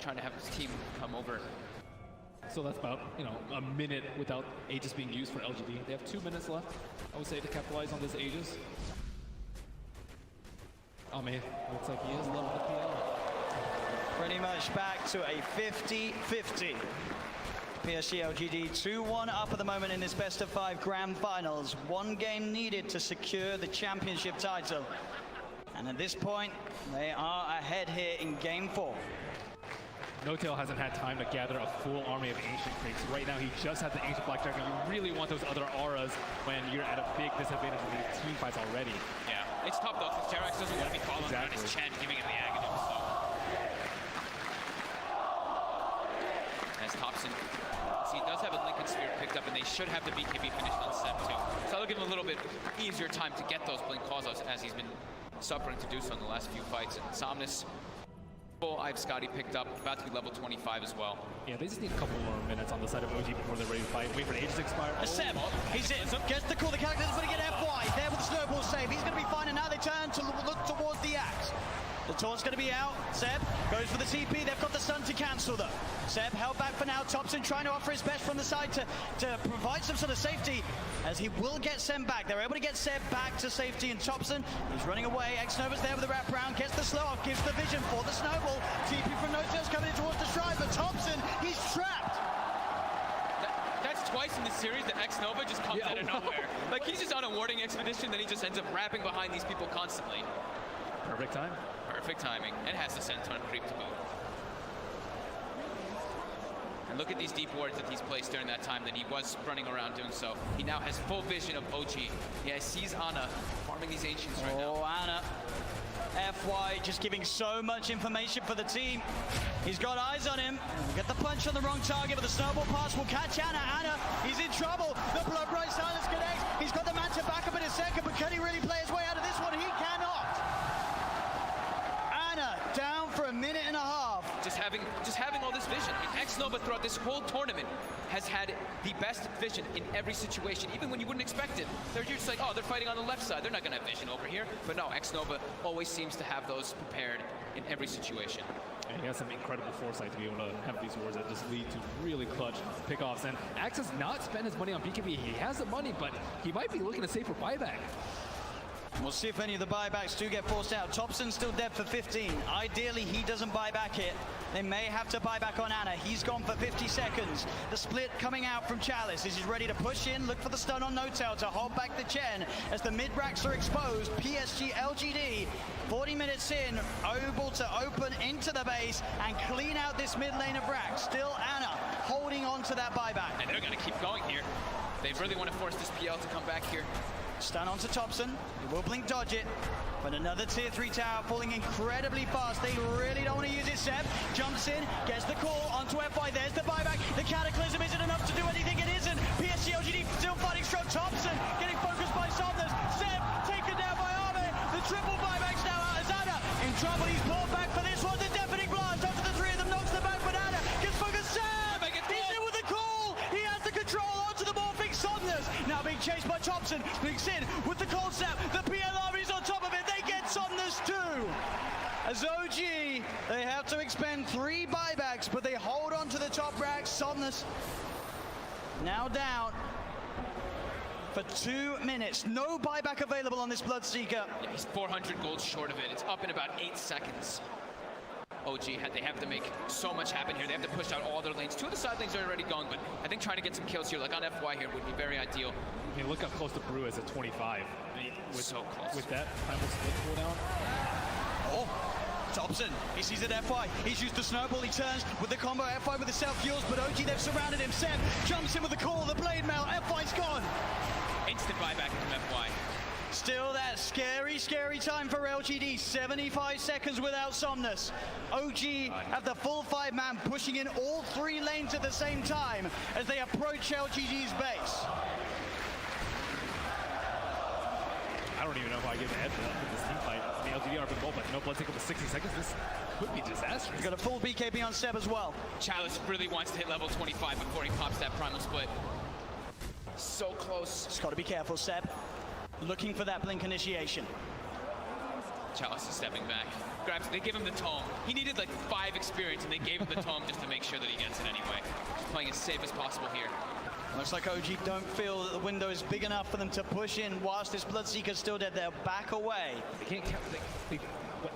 trying to have his team come over. So that's about, a minute without Aegis being used for LGD. They have 2 minutes left, I would say, to capitalize on this Aegis. Oh man, looks like he is level the PL. Pretty much back to a 50-50. PSG LGD 2-1 up at the moment in this best of 5 grand finals. 1 game needed to secure the championship title. And at this point, they are ahead here in game 4. No-Tail hasn't had time to gather a full army of Ancient Crates. Right now, he just has the Ancient Black Dragon. You really want those other auras when you're at a big disadvantage in these team fights already. Yeah, it's tough though, because Jerax doesn't want to be following around his Chen, giving him the agony. So. As Thompson, he does have a Lincoln Sphere picked up, and they should have the BKB finished on Seb too. So that'll give him a little bit easier time to get those Blink calls as he's been suffering to do so in the last few fights. And Somnus, I have Scotty picked up, about to be level 25 as well. Yeah, they just need a couple more minutes on the side of OG before they're ready to fight. Wait for the Aegis to expire. Seb, he's in, gets the call, the character's going to get FY, there with the snowball save. He's going to be fine, and now they turn to look towards the axe. The taunt's going to be out. Seb goes for the TP. They've got the stun to cancel though. Seb held back for now. Thompson trying to offer his best from the side to provide some sort of safety, as he will get Seb back. They're able to get Seb back to safety, and Thompson, he's running away. X-Nova's there with the wraparound, gets the slow off, gives the vision for the snowball. TP from No-Tail's coming in towards the stride, but Thompson, he's trapped. That's twice in this series that X-Nova just comes out of nowhere. Like, he's just on a warding expedition, then he just ends up wrapping behind these people constantly. Perfect time. Perfect timing, and has the Centaur creep to boot. And look at these deep wards that he's placed during that time that he was running around doing so. He now has full vision of OG. Yeah, sees Ana farming these Ancients right now. Oh, Ana. FY just giving so much information for the team. He's got eyes on him. Get the punch on the wrong target, but the snowball pass will catch Ana. Ana, he's in trouble. The blood bright silence connects. He's got the Manta back up in a second, but can he really play his way out of this one? He cannot. Ana down for a minute and a half. Just having all this vision. X-Nova throughout this whole tournament has had the best vision in every situation, even when you wouldn't expect it. You're just like, oh, they're fighting on the left side. They're not going to have vision over here. But no, X-Nova always seems to have those prepared in every situation. And he has some incredible foresight to be able to have these wars that just lead to really clutch pickoffs. And Axe has not spent his money on BKB. He has the money, but he might be looking to save for buyback. We'll see if any of the buybacks do get forced out. Thompson's still dead for 15. Ideally, he doesn't buy back it. They may have to buy back on Ana. He's gone for 50 seconds. The split coming out from Chalice. He's ready to push in, look for the stun on No-Tail to hold back the Chen as the mid-racks are exposed. PSG LGD, 40 minutes in, able to open into the base and clean out this mid lane of racks. Still Ana holding on to that buyback. And they're going to keep going here. They really want to force this PL to come back here. Stun onto Thompson. He will blink dodge it. But another tier 3 tower falling incredibly fast. They really don't want to use it. Seb jumps in, gets the call onto FY. There's the buyback. The Cataclysm isn't enough to do anything. It isn't. PSG LGD still fighting strong. Thompson getting focused by Somnus. Seb taken down by Armin. The triple buybacks now out as Ana in trouble. He's pulled back for this one. The deafening blast onto the three of them knocks them back. But Ana gets focused. Seb! He's in with the call. He has the control onto the morphing Somnus. Now being chased by Thompson. Blinks in with the cold snap. The PL army's on top of it. They get Somnus too. As OG, they have to expend 3 buybacks, but they hold on to the top racks. Somnus now down for 2 minutes. No buyback available on this Bloodseeker. Yeah, he's 400 gold short of it. It's up in about 8 seconds. OG, they have to make so much happen here. They have to push out all their lanes. 2 of the side lanes are already going, but I think trying to get some kills here, like on FY here, would be very ideal. I mean, look how close to Brew is at 25. So close. With that primal split cooldown. Oh, Thompson, he sees it FY. He's used the snowball, he turns with the combo FY with the self-fuels, but OG, they've surrounded him. Seb jumps in with the call, the blade mail, FY's gone. Instant buyback from FY. Still that scary, scary time for LGD. 75 seconds without Somnus. OG have the full 5-man pushing in all 3 lanes at the same time as they approach LGD's base. I don't even know if I give an edge for that with this team fight. The LGD are big goal, but no blood take up to 60 seconds. This could be disastrous. He's got a full BKB on Seb as well. Chalice really wants to hit level 25 before he pops that primal split. So close. Just got to be careful, Seb. Looking for that blink initiation. Chalice is stepping back. Grabs, they give him the tome. He needed like 5 experience, and they gave him the tome just to make sure that he gets it anyway. Just playing as safe as possible here. Looks like OG don't feel that the window is big enough for them to push in whilst this Bloodseeker's still dead. They'll back away. They can't count. They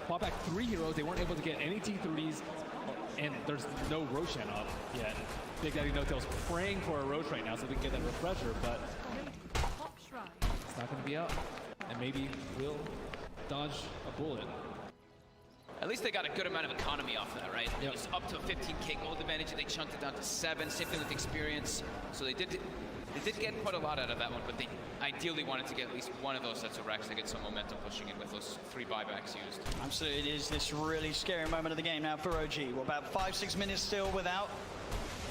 bought back 3 heroes. They weren't able to get any T3s, and there's no Roshan up yet. Big Daddy No-Tail's praying for a Roche right now so they can get that refresher, but it's not going to be out. And maybe we'll dodge a bullet. At least they got a good amount of economy off that, right? Yep. It was up to a 15k gold advantage, and they chunked it down to 7. Same thing with experience. So they did get quite a lot out of that one, but they ideally wanted to get at least one of those sets of racks to get some momentum pushing in with those 3 buybacks used. Absolutely, it is this really scary moment of the game now for OG. We're about 5-6 minutes still without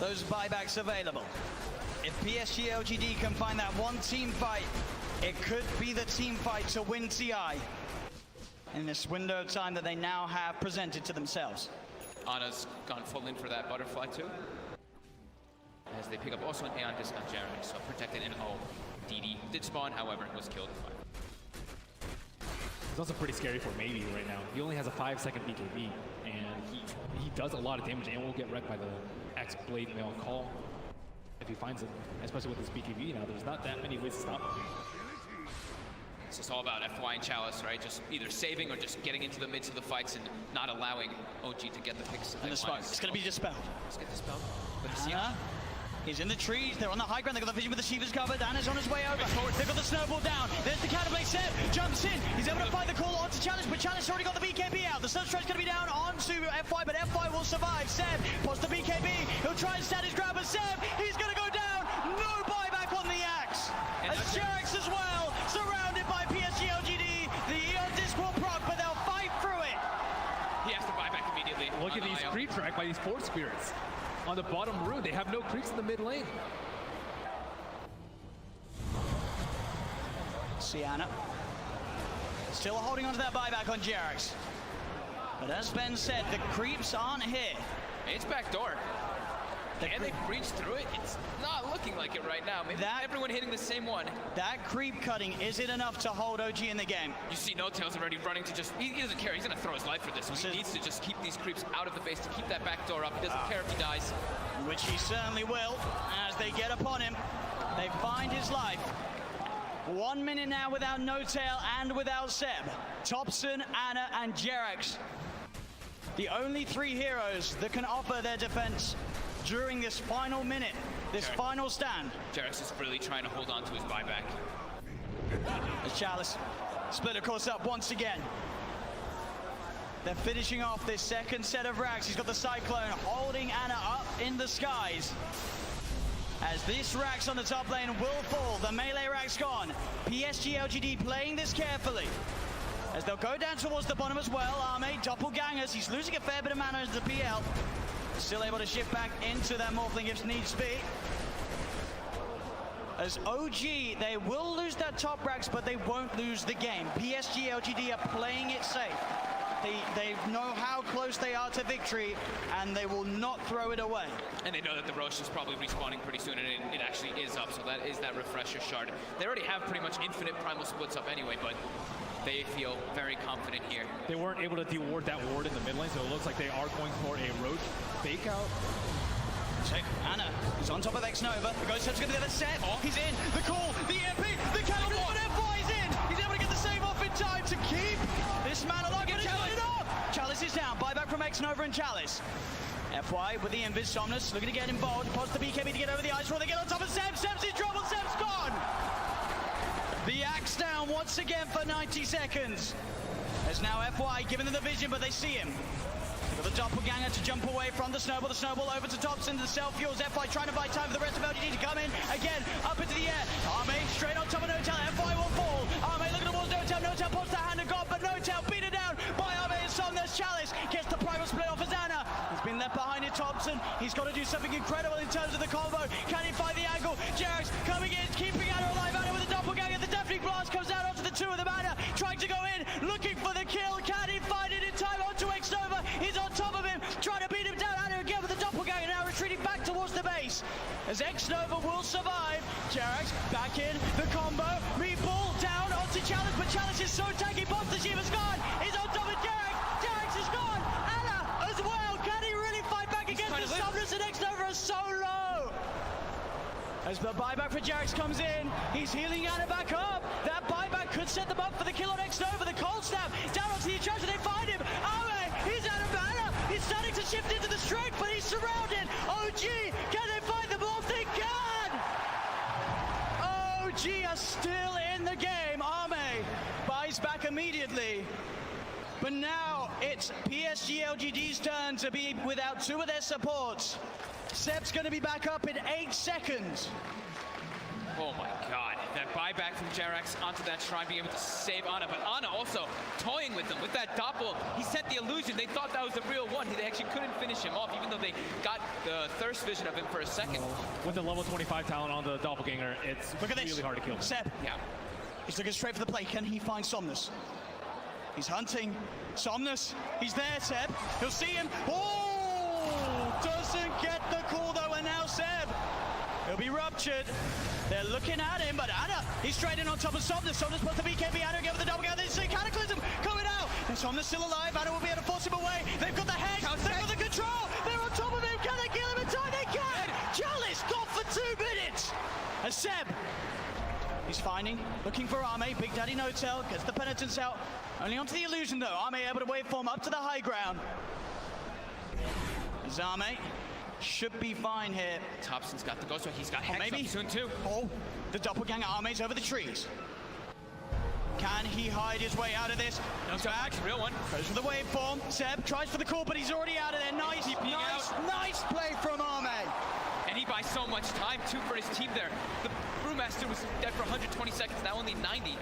those buybacks available. If PSG LGD can find that one team fight, it could be the team fight to win TI in this window of time that they now have presented to themselves. Ana's gone full in for that butterfly too. As they pick up also an Aeon disc on Jarek, so protected in O. DD did spawn, however, was killed in 5. It's also pretty scary for Maybe right now. He only has a 5-second BKB, and he does a lot of damage and will get wrecked by the X Blade Mail call if he finds him, especially with his BKB now. There's not that many ways to stop him. So it's all about FY and Chalice, right? Just either saving or just getting into the midst of the fights and not allowing OG to get the picks. And the smoke, it's going to be dispelled. Let's get dispelled. But Ana, he's in the trees, they're on the high ground, they've got the vision with the Shivas covered, Ana's on his way over, they've got the snowball down, there's the Counterblade, Seb jumps in, he's able to find the call onto Chalice, but Chalice already got the BKB out, the Sunstride's going to be down onto FY, but FY will survive. Seb pots the BKB, he'll try and stand his grab, but Seb, he's going to go down, no buyback on the axe, as Jarex as well, surrounded by PSG LGD, the Eon disc will proc, but they'll fight through it. he has to buy back immediately. Look at these creep track by these 4 spirits. On the bottom room, they have no creeps in the mid lane. Sienna still holding on to that buyback on Jarex. But as Ben said, the creeps aren't here. It's back door. Can they breach through it? It's not looking like it right now. Maybe everyone hitting the same one. That creep cutting, is it enough to hold OG in the game? You see No Tail's already running to just, he doesn't care. He's going to throw his life for this. He needs to just keep these creeps out of the base, to keep that back door up. He doesn't care if he dies. Which he certainly will, as they get upon him. They find his life. 1 minute now without No Tail and without Seb. Thompson, Anna, and Jerax. The only 3 heroes that can offer their defense during this final minute, this final stand. Jerax is really trying to hold on to his buyback. As Chalice split of course up once again. They're finishing off this second set of racks. He's got the Cyclone holding Anna up in the skies. As this rack's on the top lane will fall, the melee rack's gone. PSG LGD playing this carefully. As they'll go down towards the bottom as well. Arme, doppelgangers, he's losing a fair bit of mana into the PL. Still able to shift back into that Morphling if needs be. As OG, they will lose that top racks, but they won't lose the game. PSG LGD are playing it safe. They know how close they are to victory, and they will not throw it away. And they know that the Rosh is probably respawning pretty soon, and it actually is up, so that is that refresher shard. They already have pretty much infinite primal splits up anyway, but they feel very confident here. They weren't able to de-ward that ward in the mid lane, so it looks like they are going for a Roach fake out. Anna is on top of X-Nova. The Ghost Step's going to get the set. He's in. The call, the EMP, the cannon, but FY is in. He's able to get the save off in time to keep this man alive. But he's got it off. Chalice is down. Buyback from X-Nova and Chalice. FY with the Invis. Somnus looking to get involved. Pods the BKB to get over the ice roll. They get on top of Seb. Seb's in trouble. Seb's gone. The axe down once again for 90 seconds. As now FY giving them the vision, but they see him. Got the doppelganger to jump away from the snowball over to Thompson, the self-fuels. FY trying to buy time for the rest of LGD to come in. Again, up into the air. Arme straight on top of No Tail. FY will fall. Arme looking towards No Tail. No Tail puts the hand of God, but No Tail beaten down by Arme and Somnus. Chalice gets the private split off as Anna. He's been left behind in Thompson. He's got to do something incredible in terms of the combo. Can he find the angle? Jerax coming in, keeping Anna alive. Anna with the doppelganger. The Deafening Blast comes out onto the 2 of them. Anna trying to go in, looking for the kill. Can he find it in time onto X-Nova? He's on top of him, trying to beat him down. Anna again with the doppelganger, now retreating back towards the base. As X-Nova will survive. Jerax back in, the combo, re-ball down onto Chalice, but Chalice is so tanky. Bombs the Shiva's gone. He's on top of Jerax. Jerax is gone. Anna as well. Can he really fight back against the Somnus, and X-Nova is so low? As the buyback for Jerax comes in, he's healing Anna back up. That buyback could set them up for the kill on X-Nova. The cold snap down onto the attraction. They find him. Arme, he's out of mana. He's starting to shift into the strength, but he's surrounded. OG, can they find the ball? They can! OG are still in the game. Arme buys back immediately. But now it's PSG LGD's turn to be without 2 of their supports. Seb's going to be back up in 8 seconds. Oh my god, that buyback from Jerax onto that shrine, being able to save Anna, but Anna also toying with them with that doppel. He sent the illusion. They thought that was the real one. They actually couldn't finish him off, even though they got the thirst vision of him for a second. With the level 25 talent on the doppelganger, it's really hard to kill. Seb. Yeah. He's looking straight for the play. Can he find Somnus? He's hunting. Somnus. He's there, Seb. He'll see him. Oh! Doesn't get the call though, and now Seb. He'll be ruptured. They're looking at him, but Anna, he's straight in on top of Somnus. Somnus puts the BKB. Anna again with the doppelganger. They see Cataclysm coming out. And Somnus still alive. Anna will be able to force him away. They've got the head. They've got the control. They're on top of him. Can they kill him in time? They can. Chalice got for 2 minutes. And Seb, he's finding, looking for Arme. Big Daddy No Tail gets the penitence out. Only onto the illusion though. Arme able to waveform up to the high ground. Arme should be fine here. Thompson's got the ghost, he's got Hex maybe up soon too. Oh, the doppelganger Arme's over the trees. Can he hide his way out of this? He's back. Real one. Goes for the waveform. Seb tries for the call, but he's already out of there. Nice play from Arme. And he buys so much time too for his team there. The Brewmaster was dead for 120 seconds, now only 90.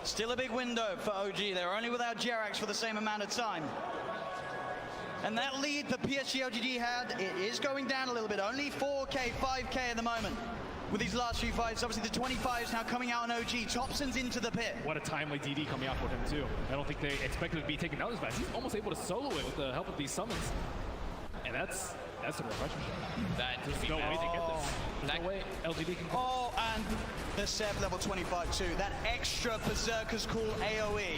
Still a big window for OG. They're only without Jerax for the same amount of time. And that lead that PSG LGD had, it is going down a little bit. Only 4K, 5K at the moment with these last few fights. Obviously the 25s now coming out on OG. Thompson's into the pit. What a timely DD coming out for him too. I don't think they expected to be taken out as fast. He's almost able to solo it with the help of these summons. And that's That's the reflection shot. That could There's be no way massive. to get this. There's no way LGD can. Oh, and the Seb level 25 too. That extra Berserker's Call AoE.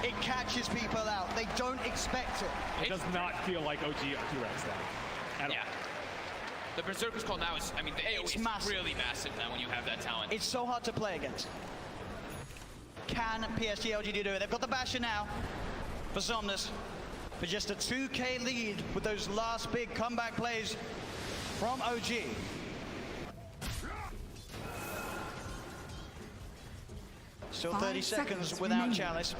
It catches people out. They don't expect it. It does not feel like OG T-Rex now. At Yeah. The Berserker's Call now is, I mean, the AoE It's is massive. really massive now when you have that talent. It's so hard to play against. Can PSG LGD do it? They've got the Basher now for Somnus. For just a 2K lead with those last big comeback plays from OG. Still 30 5 seconds seconds without remaining. Chalice.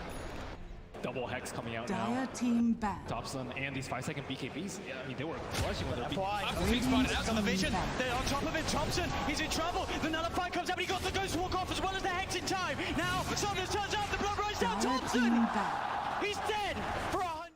double Hex coming out Dire now. team ban. Topson and these 5-second BKBs. Yeah, I mean, they were crushing with their BKBs. Why? He's spotted out. Got the vision. They're on top of it. Thompson, he's in trouble. The Nullify comes out, but he got the Ghost Walk off as well as the Hex in time. Now, Somnus turns out, the blood runs down. Dire Thompson! team ban. He's dead for 100.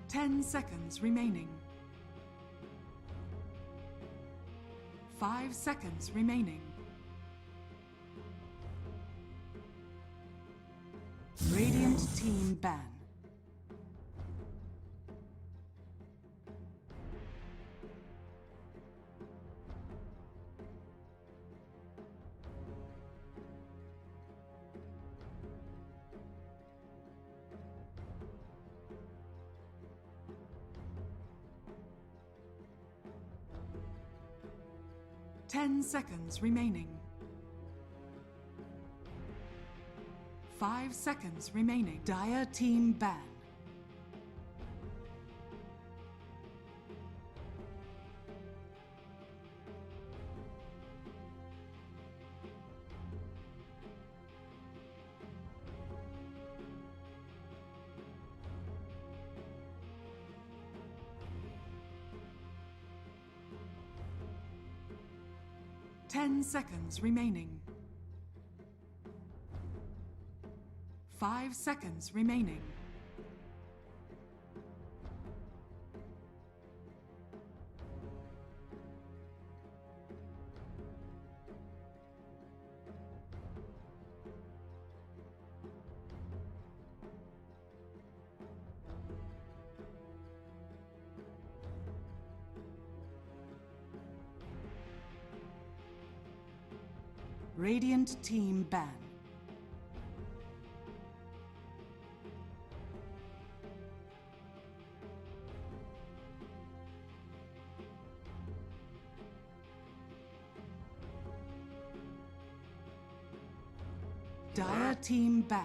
Ten seconds remaining. 5 seconds remaining. Radiant team ban. Ten seconds remaining. 5 seconds remaining. Dire team ban. Ten seconds remaining. 5 seconds remaining. Radiant team ban. Dire team ban.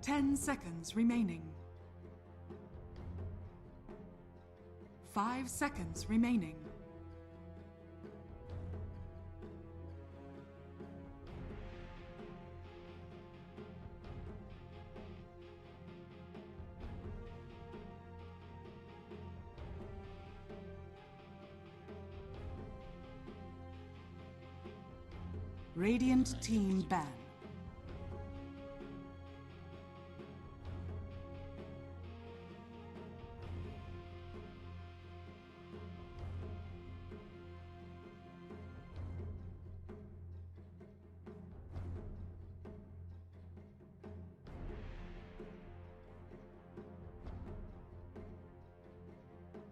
Ten seconds remaining. 5 seconds remaining. Radiant team ban.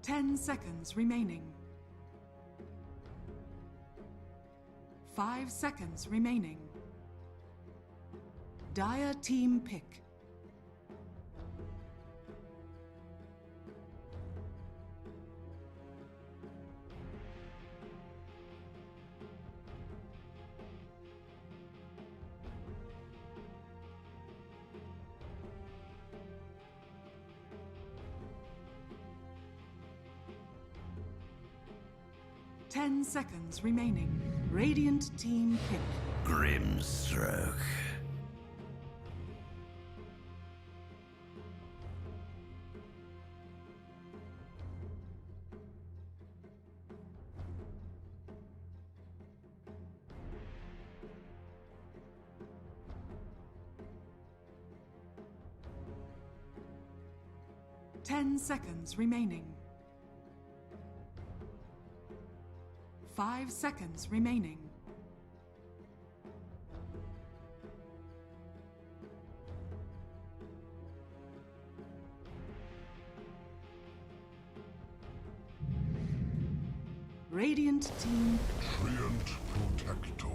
Ten seconds remaining. 5 seconds remaining. Dire team pick. 10 seconds remaining. Radiant team pick. Grimstroke. Ten seconds remaining. 5 seconds remaining. Radiant team. Treant Protector.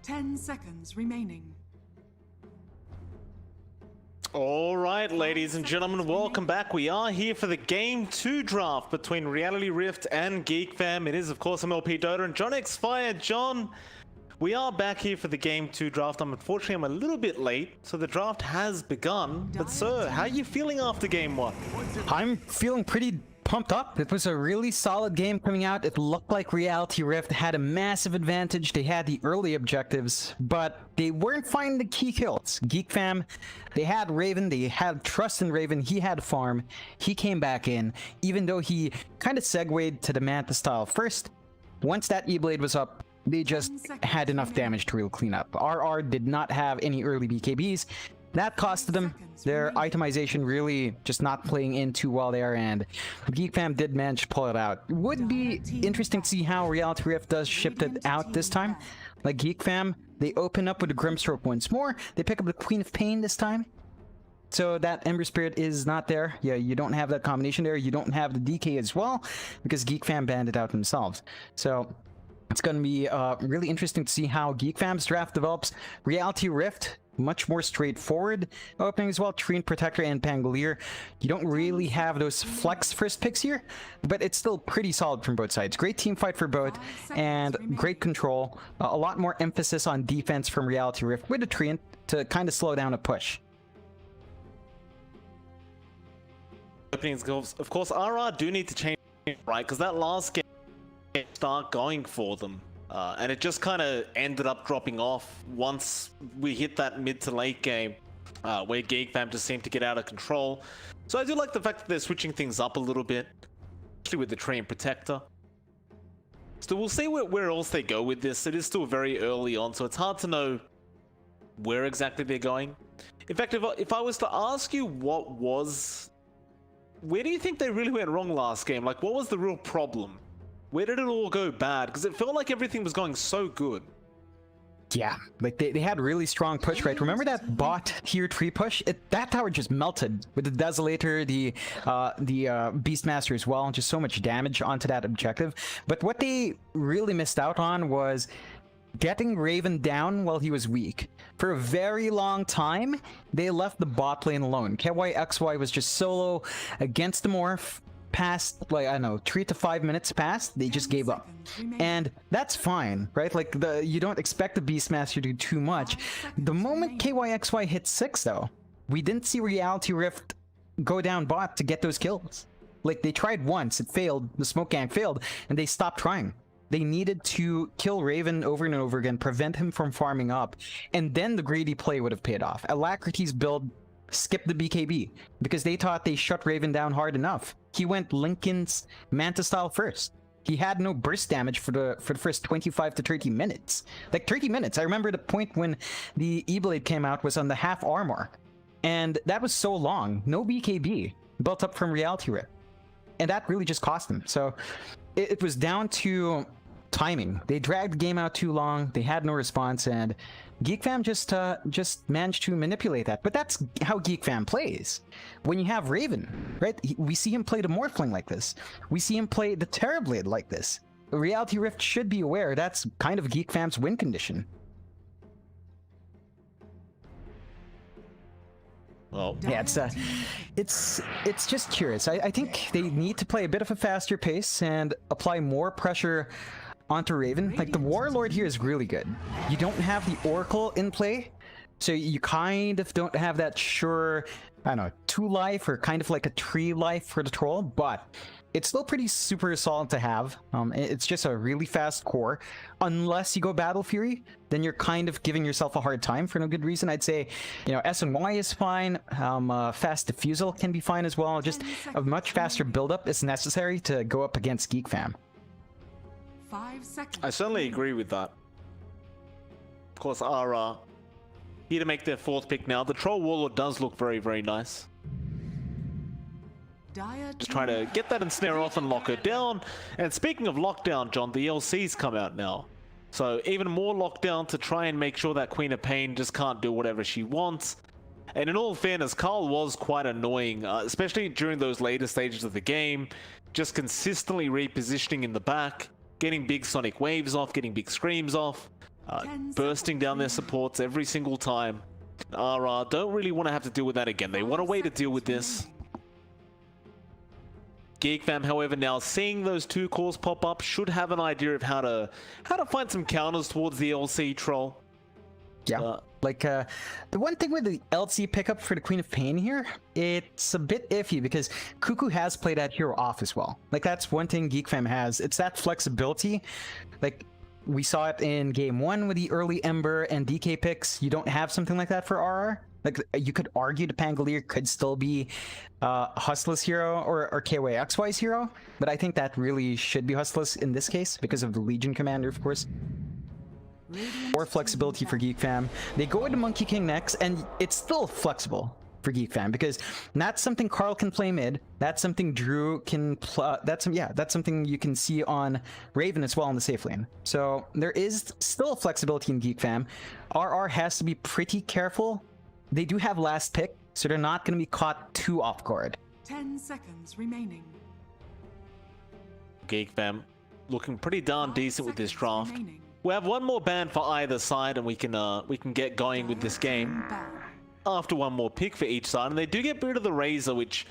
Ten seconds remaining. All right, ladies and gentlemen, welcome back. We are here for the Game 2 draft between Reality Rift and Geek Fam. It is, of course, MLP Dota and John X Fire. John, we are back here for the Game 2 draft. Unfortunately, I'm a little bit late, so the draft has begun. But sir, how are you feeling after Game 1? I'm feeling pretty pumped up. It was a really solid game coming out. It looked like Reality Rift had a massive advantage. They had the early objectives, but they weren't finding the key kills. Geek Fam, they had Raven. They had trust in Raven. He had farm. He came back in, even though he kind of segued to the Manta style first. Once that E-Blade was up, they just had enough damage to really clean up. RR did not have any early BKBs. That costed them. Their itemization really just not playing in too well there, and Geek Fam did manage to pull it out. Would be interesting to see how Reality Rift does ship it out this time. Like Geek Fam, they open up with the Grimstroke once more. They pick up the Queen of Pain this time. So that Ember Spirit is not there. Yeah, you don't have that combination there. You don't have the DK as well, because Geek Fam banned it out themselves. So it's going to be really interesting to see how Geek Fam's draft develops. Reality Rift, much more straightforward opening as well. Treant Protector and Pangolier. You don't really have those flex first picks here, but it's still pretty solid from both sides. Great team fight for both, and great control. A lot more emphasis on defense from Reality Rift with the Treant to kind of slow down a push. Opening skills, of course, RR do need to change, right? Because that last game start going for them. And it just kind of ended up dropping off once we hit that mid to late game where Geek Fam just seemed to get out of control. So I do like the fact that they're switching things up a little bit, especially with the Train Protector. So we'll see where else they go with this. It is still very early on, so it's hard to know where exactly they're going. In fact, if I was to ask you where do you think they really went wrong last game? Like, what was the real problem? Where did it all go bad? Because it felt like everything was going so good. Yeah, like they had really strong push, right? Remember that bot tier 3 push? That tower just melted with the Desolator, the Beastmaster as well. Just so much damage onto that objective. But what they really missed out on was getting Raven down while he was weak. For a very long time, they left the bot lane alone. KYXY was just solo against the Morph. Past, like, I don't know, 3 to 5 minutes passed, they just gave up. And that's fine, right? Like, you don't expect the Beastmaster to do too much. The moment KYXY hit 6, though, we didn't see Reality Rift go down bot to get those kills. Like, they tried once, it failed, the smoke gang failed, and they stopped trying. They needed to kill Raven over and over again, prevent him from farming up, and then the greedy play would have paid off. Alacrity's build skipped the BKB because they thought they shut Raven down hard enough. He went Lincoln's Manta style first. He had no burst damage for the first 25 to 30 minutes. Like 30 minutes. I remember the point when the E-Blade came out was on the half armor. And that was so long. No BKB built up from Reality Rift. And that really just cost them. So it was down to timing. They dragged the game out too long. They had no response, and Geek Fam just managed to manipulate that. But that's how Geek Fam plays. When you have Raven, right? We see him play the Morphling like this. We see him play the Terrorblade like this. Reality Rift should be aware that's kind of Geek Fam's win condition. Oh, Yeah, it's just curious. I think they need to play a bit of a faster pace and apply more pressure onto Raven. Like, the Warlord here is really good. You don't have the Oracle in play, so you kind of don't have that sure, I don't know, 2 life or kind of like a 3 life for the Troll, but it's still pretty super solid to have. It's just a really fast core. Unless you go Battle Fury, then you're kind of giving yourself a hard time for no good reason. I'd say, you know, S and Y is fine. Fast Diffusal can be fine as well. Just a much faster build-up is necessary to go up against Geek Fam. 5 seconds. I certainly agree with that. Of course, are here to make their 4th pick now. The Troll Warlord does look very, very nice. Just trying to get that ensnare off and lock her down. And speaking of lockdown, John, the LC's come out now. So even more lockdown to try and make sure that Queen of Pain just can't do whatever she wants. And in all fairness, Carl was quite annoying, especially during those later stages of the game. Just consistently repositioning in the back, getting big sonic waves off, getting big screams off, bursting down their supports every single time. Don't really want to have to deal with that again. They want a way to deal with this. Geek Fam, however, now seeing those 2 cores pop up, should have an idea of how to find some counters towards the LC Troll. Yeah, the one thing with the LC pickup for the Queen of Pain here, it's a bit iffy because Cuckoo has played that hero off as well. Like, that's one thing Geek Fam has. It's that flexibility. Like, we saw it in Game 1 with the early Ember and DK picks. You don't have something like that for RR. Like, you could argue the Pangolier could still be Hustless hero or KYXY's hero, but I think that really should be Hustless in this case because of the Legion Commander, of course. More flexibility for Geek Fam. They go into Monkey King next, and it's still flexible for Geek Fam because that's something Carl can play mid. That's something Drew can. That's something you can see on Raven as well in the safe lane. So there is still flexibility in Geek Fam. RR has to be pretty careful. They do have last pick, so they're not going to be caught too off guard. 10 seconds remaining. Geek Fam looking pretty darn decent with this draft. Remaining. We have one more ban for either side, and we can get going with this game after one more pick for each side. And they do get rid of the Razor, which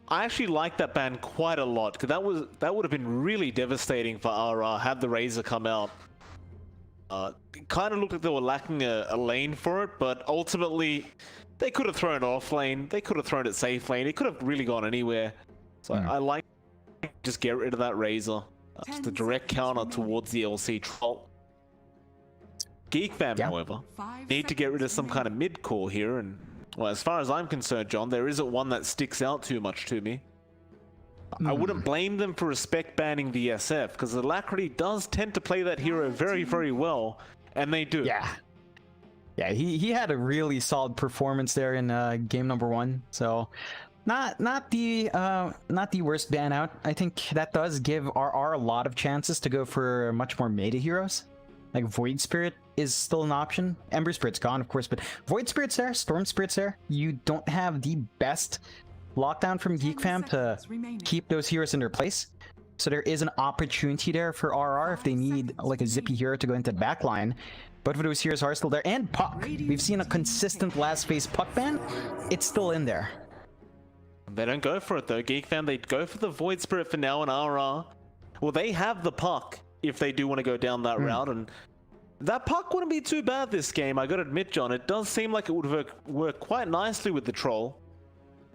I actually like that ban quite a lot, because that would have been really devastating for RR had the Razor come out. It kind of looked like they were lacking a lane for it, but ultimately they could have thrown it off lane, they could have thrown it safe lane, it could have really gone anywhere. So I like just get rid of that Razor. Just a direct counter towards the LC Troll. Geek Fam, however, need to get rid of some kind of mid-core here, and well, as far as I'm concerned, John, there isn't one that sticks out too much to me. I wouldn't blame them for respect banning the SF, because Alacrity does tend to play that hero very, very well, and they do. Yeah, he had a really solid performance there in game number 1, so not the worst ban out. I think that does give RR a lot of chances to go for much more meta heroes. Like Void Spirit is still an option. Ember Spirit's gone, of course, but Void Spirit's there, Storm Spirit's there. You don't have the best lockdown from Geek Fam to keep those heroes in their place. So there is an opportunity there for RR if they need like a zippy hero to go into the backline. Both of those heroes are still there. And Puck. We've seen a consistent last phase Puck ban. It's still in there. They don't go for it though. Geek Fam, they go for the Void Spirit for now, and RR, well, they have the Puck if they do want to go down that route, and that Puck wouldn't be too bad this game, I gotta admit, John. It does seem like it would work quite nicely with the Troll.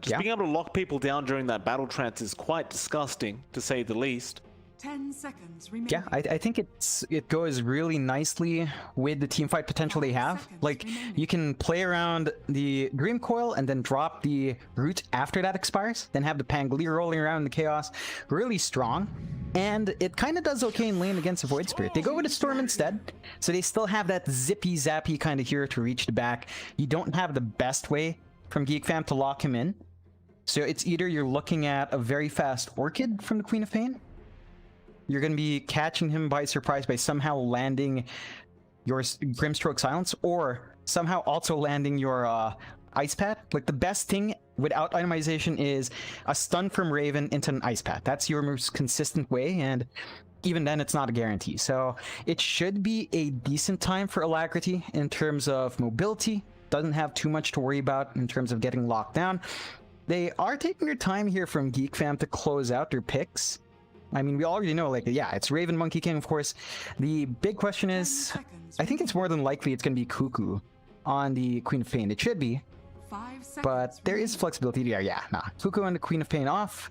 Just being able to lock people down during that battle trance is quite disgusting, to say the least. 10 seconds remaining. Yeah, I think it goes really nicely with the team fight potential they have. Like, you can play around the Dream Coil and then drop the Root after that expires, then have the Pangolier rolling around in the Chaos. Really strong. And it kind of does okay in lane against a Void Spirit. They go with a Storm instead, so they still have that zippy zappy kind of hero to reach the back. You don't have the best way from Geek Fam to lock him in. So it's either you're looking at a very fast Orchid from the Queen of Pain, you're going to be catching him by surprise by somehow landing your Grimstroke Silence, or somehow also landing your Ice Pad. Like, the best thing without itemization is a stun from Raven into an Ice Pad. That's your most consistent way, and even then it's not a guarantee. So it should be a decent time for Alacrity in terms of mobility, doesn't have too much to worry about in terms of getting locked down. They are taking their time here from Geek Fam to close out their picks. I mean, we already know, like, yeah, it's Raven, Monkey King, of course. The big question is, I think it's more than likely it's going to be Cuckoo on the Queen of Pain. It should be, 5 seconds but there is flexibility there. Yeah, nah. Cuckoo and the Queen of Pain off,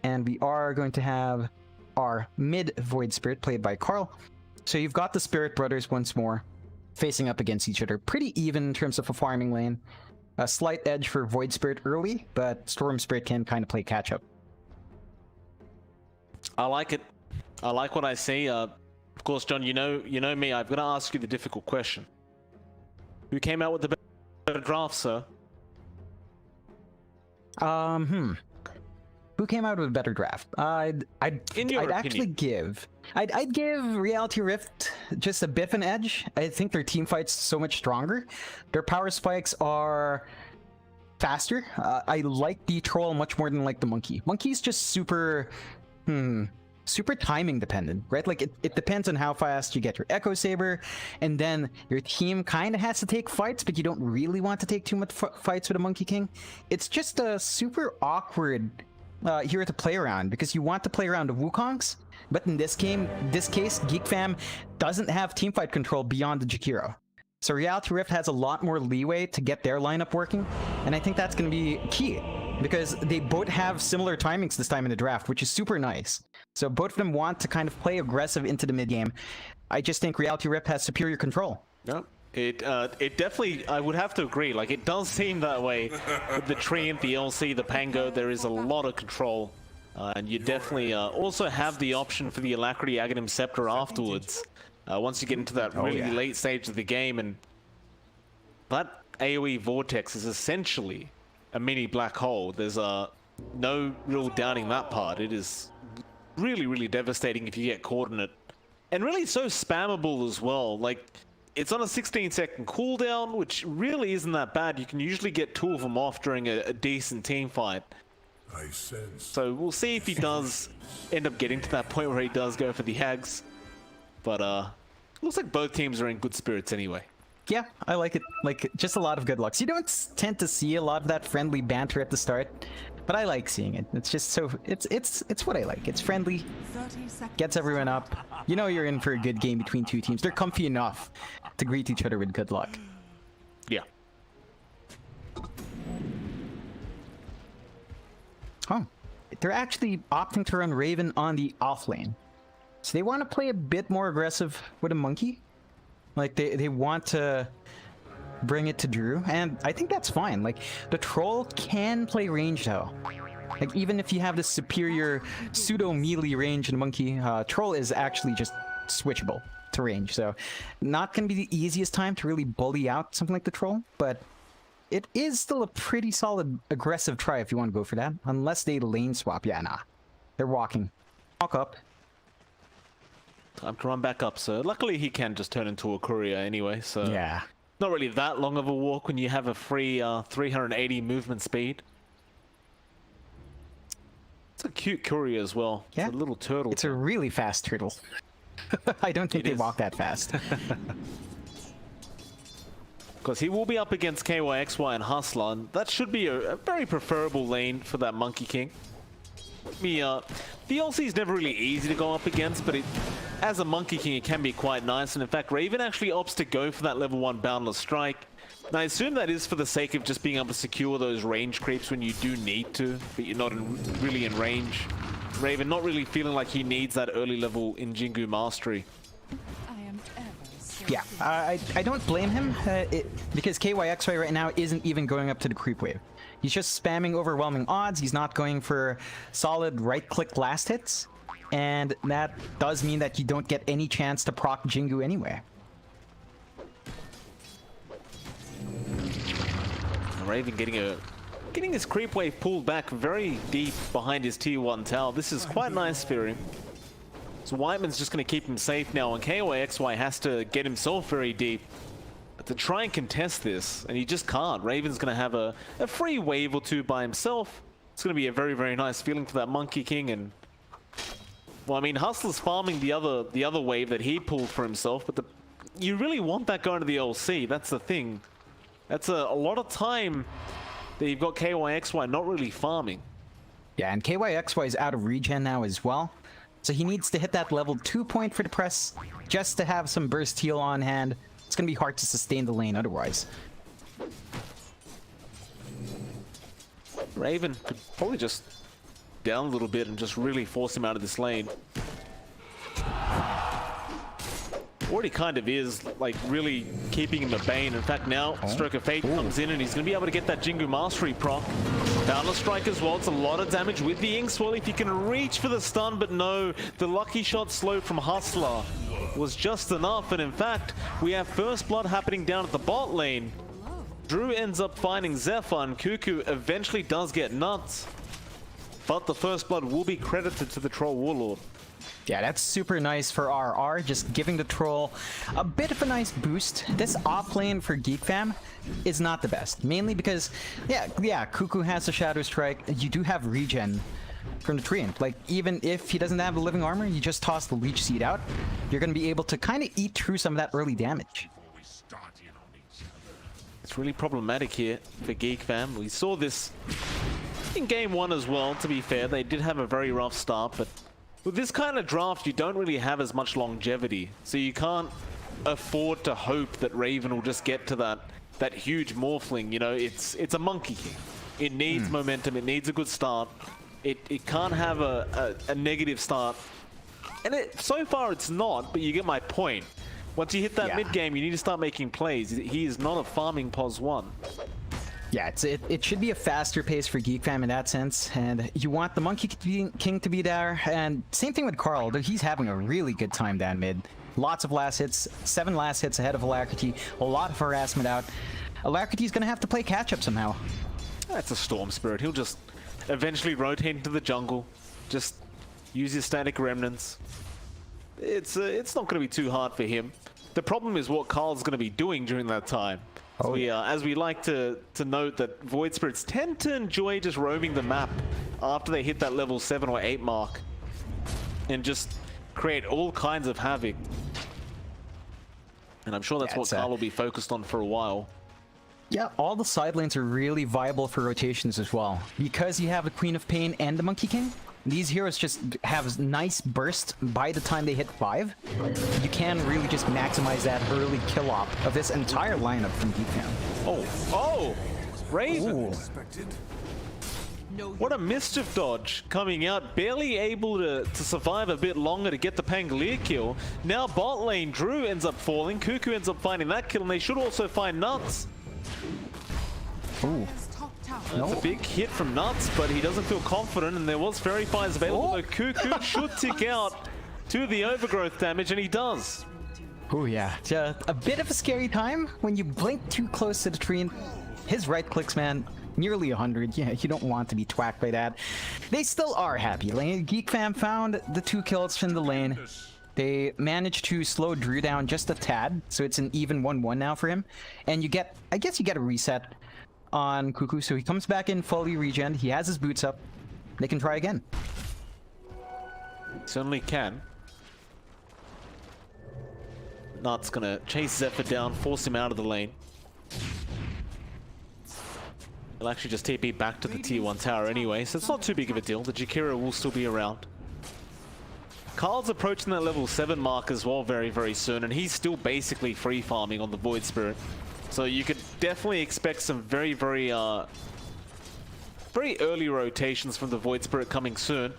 and we are going to have our mid Void Spirit played by Carl. So you've got the Spirit Brothers once more facing up against each other. Pretty even in terms of a farming lane. A slight edge for Void Spirit early, but Storm Spirit can kind of play catch-up. I like it. I like what I see. Of course, John, you know me. I've got to ask you the difficult question. Who came out with the better draft, sir? Who came out with a better draft? I'd actually give. I'd give Reality Rift just a bit of an edge. I think their team fight's so much stronger. Their power spikes are faster. I like the Troll much more than like the Monkey. Monkey's just super timing dependent, right? Like it depends on how fast you get your Echo Saber, and then your team kind of has to take fights, but you don't really want to take too much fights with a Monkey King. It's just a super awkward here to play around, because you want to play around the Wukongs, but in this case, Geek Fam doesn't have teamfight control beyond the Jakiro. So Reality Rift has a lot more leeway to get their lineup working, and I think that's going to be key, because they both have similar timings this time in the draft, which is super nice. So both of them want to kind of play aggressive into the mid game. I just think Reality Rift has superior control. No. It definitely, I would have to agree, like it does seem that way with the Treant, the LC, the Pango. There is a lot of control, and you definitely also have the option for the Alacrity Aghanim Scepter afterwards, once you get into that really late stage of the game. And that AoE Vortex is essentially a mini black hole. There's no real doubting that part. It is really, really devastating if you get caught in it, and really so spammable as well. Like, it's on a 16-second cooldown, which really isn't that bad. You can usually get 2 of them off during a decent team fight. I sense. So we'll see if he does end up getting to that point where he does go for the Hags. But looks like both teams are in good spirits anyway. Yeah, I like it. Like, just a lot of good lucks. You don't tend to see a lot of that friendly banter at the start, but I like seeing it. It's just so, it's what I like. It's friendly, 30 seconds. gets everyone up. You know you're in for a good game between two teams. They're comfy enough to greet each other with good luck. Yeah. Oh, they're actually opting to run Raven on the off lane. So they want to play a bit more aggressive with a Monkey. Like, they want to bring it to Drew, and I think that's fine. Like, the Troll can play range though. Like, even if you have this superior pseudo melee range in Monkey, Troll is actually just switchable to range. So not gonna be the easiest time to really bully out something like the Troll, but it is still a pretty solid aggressive try if you want to go for that. Unless they lane swap. Yeah, nah. They're walking. Walk up. Time to run back up, so luckily he can just turn into a courier anyway, so Yeah. not really that long of a walk when you have a free 380 movement speed. It's a cute courier as well. Yeah. It's a little turtle. It's a really fast turtle. I don't think It they is. walk that fast. Because he will be up against KYXY and Hustler, and that should be a very preferable lane for that Monkey King. The LC is never really easy to go up against, but as a Monkey King it can be quite nice, and in fact Raven actually opts to go for that level 1 Boundless Strike. And I assume that is for the sake of just being able to secure those range creeps when you do need to, but you're not really in range. Raven not really feeling like he needs that early level in Jingu Mastery. I am ever so Yeah, I don't blame him, because KYXY right now isn't even going up to the creep wave. He's just spamming overwhelming odds. He's not going for solid right-click last hits, and that does mean that you don't get any chance to proc Jingu anyway. Raven getting his creep wave pulled back very deep behind his tier 1 tower. This is quite nice for him. So Whiteman's just going to keep him safe now, and KYXY has to get himself very deep to try and contest this, and he just can't. Raven's going to have a free wave or two by himself. It's going to be a very, very nice feeling for that Monkey King, and well, I mean, Hustler's farming the other wave that he pulled for himself, but you really want that going to the LC. That's the thing. That's a lot of time that you've got KYXY not really farming. Yeah, and KYXY is out of regen now as well. So he needs to hit that level 2 point for the press just to have some burst heal on hand. It's going to be hard to sustain the lane otherwise. Raven could probably just down a little bit and just really force him out of this lane. Already kind of is, like, really keeping him at bay. And in fact, now Stroke of Fate comes in and he's going to be able to get that Jingu Mastery proc. Boundless Strike as well. It's a lot of damage with the Ink Swirl if you can reach for the stun, but no, the lucky shot slow from Hustler was just enough. And in fact, we have first blood happening down at the bot lane. Drew ends up finding Zephyr, and Cuckoo eventually does get nuts. But the first blood will be credited to the Troll Warlord. Yeah, that's super nice for RR, just giving the Troll a bit of a nice boost. This off lane for Geek Fam is not the best, mainly because, yeah, Cuckoo has the Shadow Strike. You do have regen from the Treant. Like, even if he doesn't have the living armor, you just toss the Leech Seed out, you're going to be able to kind of eat through some of that early damage. It's really problematic here for Geek Fam. We saw this in game 1 as well, to be fair. They did have a very rough start, but with this kind of draft, you don't really have as much longevity. So you can't afford to hope that Raven will just get to that huge morphling. You know, it's a Monkey King. It needs momentum. It needs a good start. It can't have a negative start. And so far it's not, but you get my point. Once you hit that mid game, you need to start making plays. He is not a farming POS 1. Yeah, it should be a faster pace for Geek Fam in that sense, and you want the Monkey King to be there. And same thing with Carl, though he's having a really good time down mid. Lots of last hits, 7 last hits ahead of Alacrity, a lot of harassment out. Alacrity's gonna have to play catch up somehow. That's a Storm Spirit. He'll just eventually rotate into the jungle, just use his static remnants. It's not going to be too hard for him. The problem is what Carl's going to be doing during that time. Oh, As we like to note that Void Spirits tend to enjoy just roaming the map after they hit that level 7 or 8 mark and just create all kinds of havoc. And I'm sure that's what Carl will be focused on for a while. Yeah, all the side lanes are really viable for rotations as well. Because you have the Queen of Pain and the Monkey King, these heroes just have nice burst by the time they hit 5. You can really just maximize that early kill op of this entire lineup from Geek Fam. Oh! Raven! What a mischief dodge coming out, barely able to survive a bit longer to get the Pangolier kill. Now bot lane, Drew ends up falling, Cuckoo ends up finding that kill, and they should also find Nuts. Ooh. That's a big hit from Nuts, but he doesn't feel confident, and there was Fairy Fires available, so Cuckoo should tick out to the overgrowth damage, and he does. Oh yeah, a bit of a scary time when you blink too close to the tree. His right clicks, man, nearly 100. Yeah, you don't want to be twacked by that. They still are happy. Geek Fam found the 2 kills from the lane. They managed to slow Drew down just a tad, so it's an even 1-1 now for him. And I guess you get a reset on Cuckoo, so he comes back in fully regen. He has his boots up. They can try again. Certainly can. Nut's gonna chase Zephyr down, force him out of the lane. He'll actually just TP back to the tier 1 tower anyway, so it's not too big of a deal. The Jakiro will still be around. Carl's approaching that level 7 mark as well very, very soon, and he's still basically free farming on the Void Spirit. So you could definitely expect some very, very early rotations from the Void Spirit coming soon.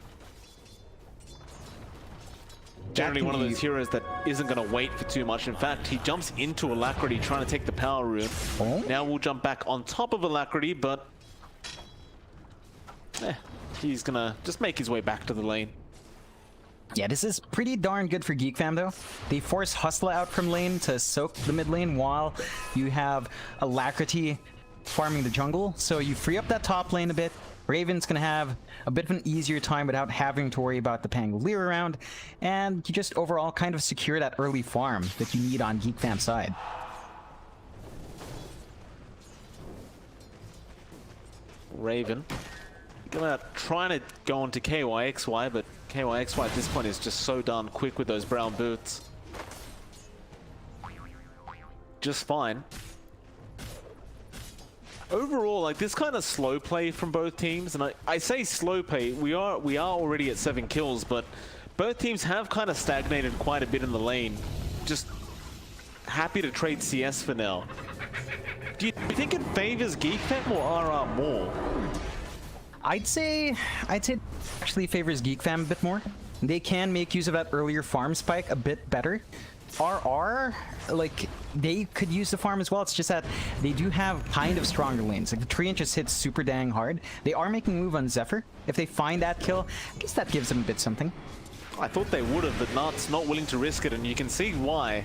Generally one of those heroes that isn't going to wait for too much. In fact, he jumps into Alacrity trying to take the power rune. Now we'll jump back on top of Alacrity, but he's going to just make his way back to the lane. Yeah, this is pretty darn good for Geek Fam, though. They force Hustler out from lane to soak the mid lane while you have Alacrity farming the jungle. So you free up that top lane a bit. Raven's going to have a bit of an easier time without having to worry about the Pangolier around. And you just overall kind of secure that early farm that you need on Geek Fam's side. Raven trying to go onto KYXY, but KYXY at this point is just so darn quick with those brown boots. Just fine. overall, like this kind of slow play from both teams, and I say slow play, we are already at 7 kills, but both teams have kind of stagnated quite a bit in the lane. Just happy to trade CS for now. Do you think it favors Geek Fam or RR more? I'd say it actually favors Geek Fam a bit more. They can make use of that earlier farm spike a bit better. RR, like, they could use the farm as well. It's just that they do have kind of stronger lanes. Like, the Treant just hits super dang hard. They are making a move on Zephyr. If they find that kill, I guess that gives them a bit something. I thought they would have, but Nuts not willing to risk it, and you can see why.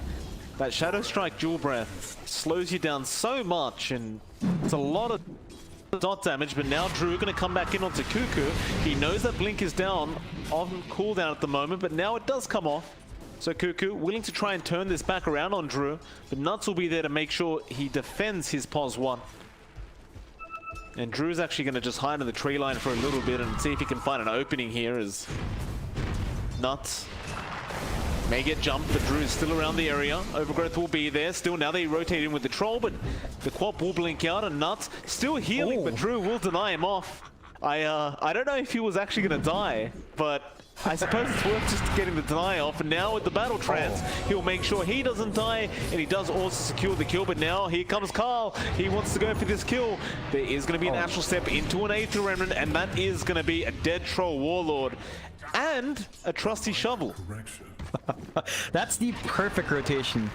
That Shadow Strike Dual Breath slows you down so much, and it's a lot of dot damage, but now Drew going to come back in onto Cuckoo. He knows that Blink is down on cooldown at the moment, but now it does come off. So Cuckoo willing to try and turn this back around on Drew, but Nuts will be there to make sure he defends his POS 1. And Drew's actually going to just hide in the tree line for a little bit and see if he can find an opening here as Nuts may get jumped, but Drew is still around the area. Overgrowth will be there. Still, now they rotate in with the troll, but the Quap will blink out, and Nuts still healing, but Drew will deny him off. I don't know if he was actually going to die, but I suppose it's worth just getting the deny off. And now with the battle trance, he'll make sure he doesn't die, and he does also secure the kill. But now here comes Carl. He wants to go for this kill. There is going to be an astral step into an Aether Remnant, and that is going to be a dead troll warlord and a trusty shovel. That's the perfect rotation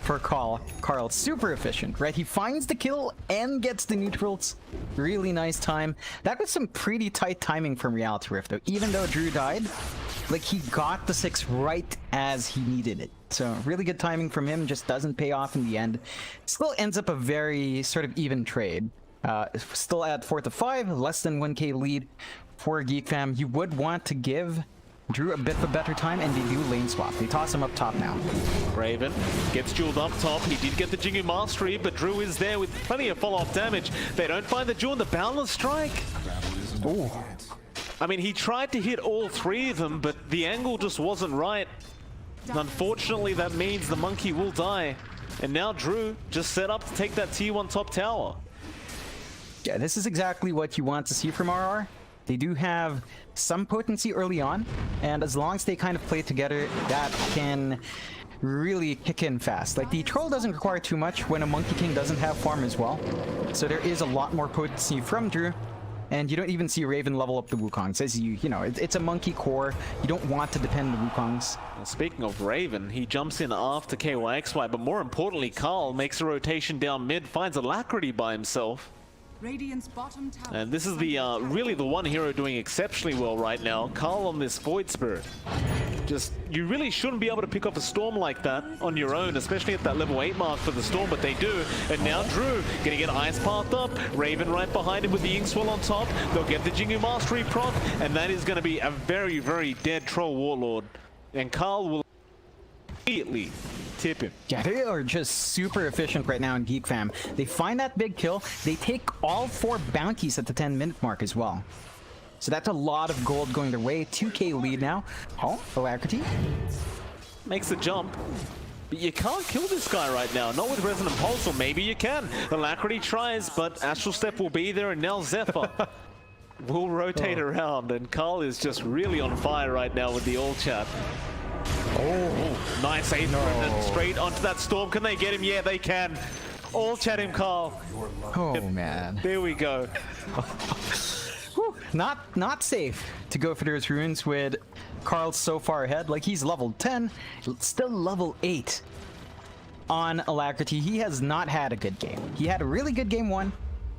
for Carl. Super efficient, right? He finds the kill and gets the neutrals. Really nice time. That was some pretty tight timing from Reality Rift, though. Even though Drew died, like, he got the 6 right as he needed it. So really good timing from him, just doesn't pay off in the end. Still ends up a very sort of even trade. Still at 4-5, less than 1k lead for Geek Fam. You would want to give Drew a bit of a better time, and they do lane swap. They toss him up top now. Raven gets jeweled up top. He did get the Jingu Mastery, but Drew is there with plenty of follow-up damage. They don't find the jewel and the Boundless Strike. Ooh. I mean, he tried to hit all 3 of them, but the angle just wasn't right. Unfortunately, that means the monkey will die. And now Drew just set up to take that tier 1 top tower. Yeah, this is exactly what you want to see from RR. They do have some potency early on, and as long as they kind of play together, that can really kick in fast. Like, the troll doesn't require too much when a Monkey King doesn't have farm as well. So there is a lot more potency from Drew, and you don't even see Raven level up the Wukongs. As you know, it's a monkey core. You don't want to defend the Wukongs. Well, speaking of Raven, he jumps in after KYXY, but more importantly, Carl makes a rotation down mid, finds Alacrity by himself. Radiant's bottom tower. And this is the really the one hero doing exceptionally well right now. Carl on this Void Spirit. Just, you really shouldn't be able to pick up a Storm like that on your own, especially at that level 8 mark for the Storm, but they do. And now Drew gonna get Ice Pathed up. Raven right behind him with the Inkswell on top. They'll get the Jingu Mastery proc, and that is gonna be a very, very dead Troll Warlord. And Carl will immediately tip him. Yeah, they are just super efficient right now in Geek Fam. They find that big kill. They take all 4 bounties at the 10-minute mark as well. So that's a lot of gold going their way. 2k lead now. Oh, Alacrity makes the jump. But you can't kill this guy right now. Not with Resonant Pulse, or maybe you can. Alacrity tries, but Astral Step will be there, and now Zephyr will rotate around. And Carl is just really on fire right now with the all chat. Oh, nice aim straight onto that Storm. Can they get him? Yeah, they can. All chat him, Carl. Oh, man. There we go. Whew, not safe to go for those runes with Carl so far ahead. Like, he's level 10, still level 8 on Alacrity. He has not had a good game. He had a really good game 1.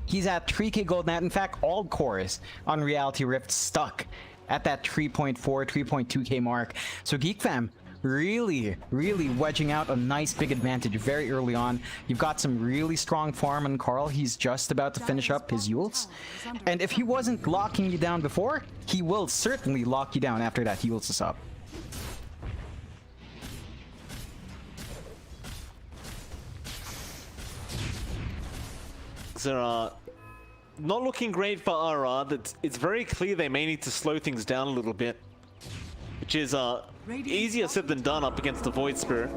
He's at 3k gold now. In fact, all cores on Reality Rift stuck at that 3.4, 3.2k mark. So Geek Fam really wedging out a nice big advantage very early on. You've got some really strong farm on Carl. He's just about to finish up his Yules. And if he wasn't locking you down before, he will certainly lock you down after that Yules is up. So, not looking great for RR. It's very clear they may need to slow things down a little bit, which is easier said than done up against the Void Spirit.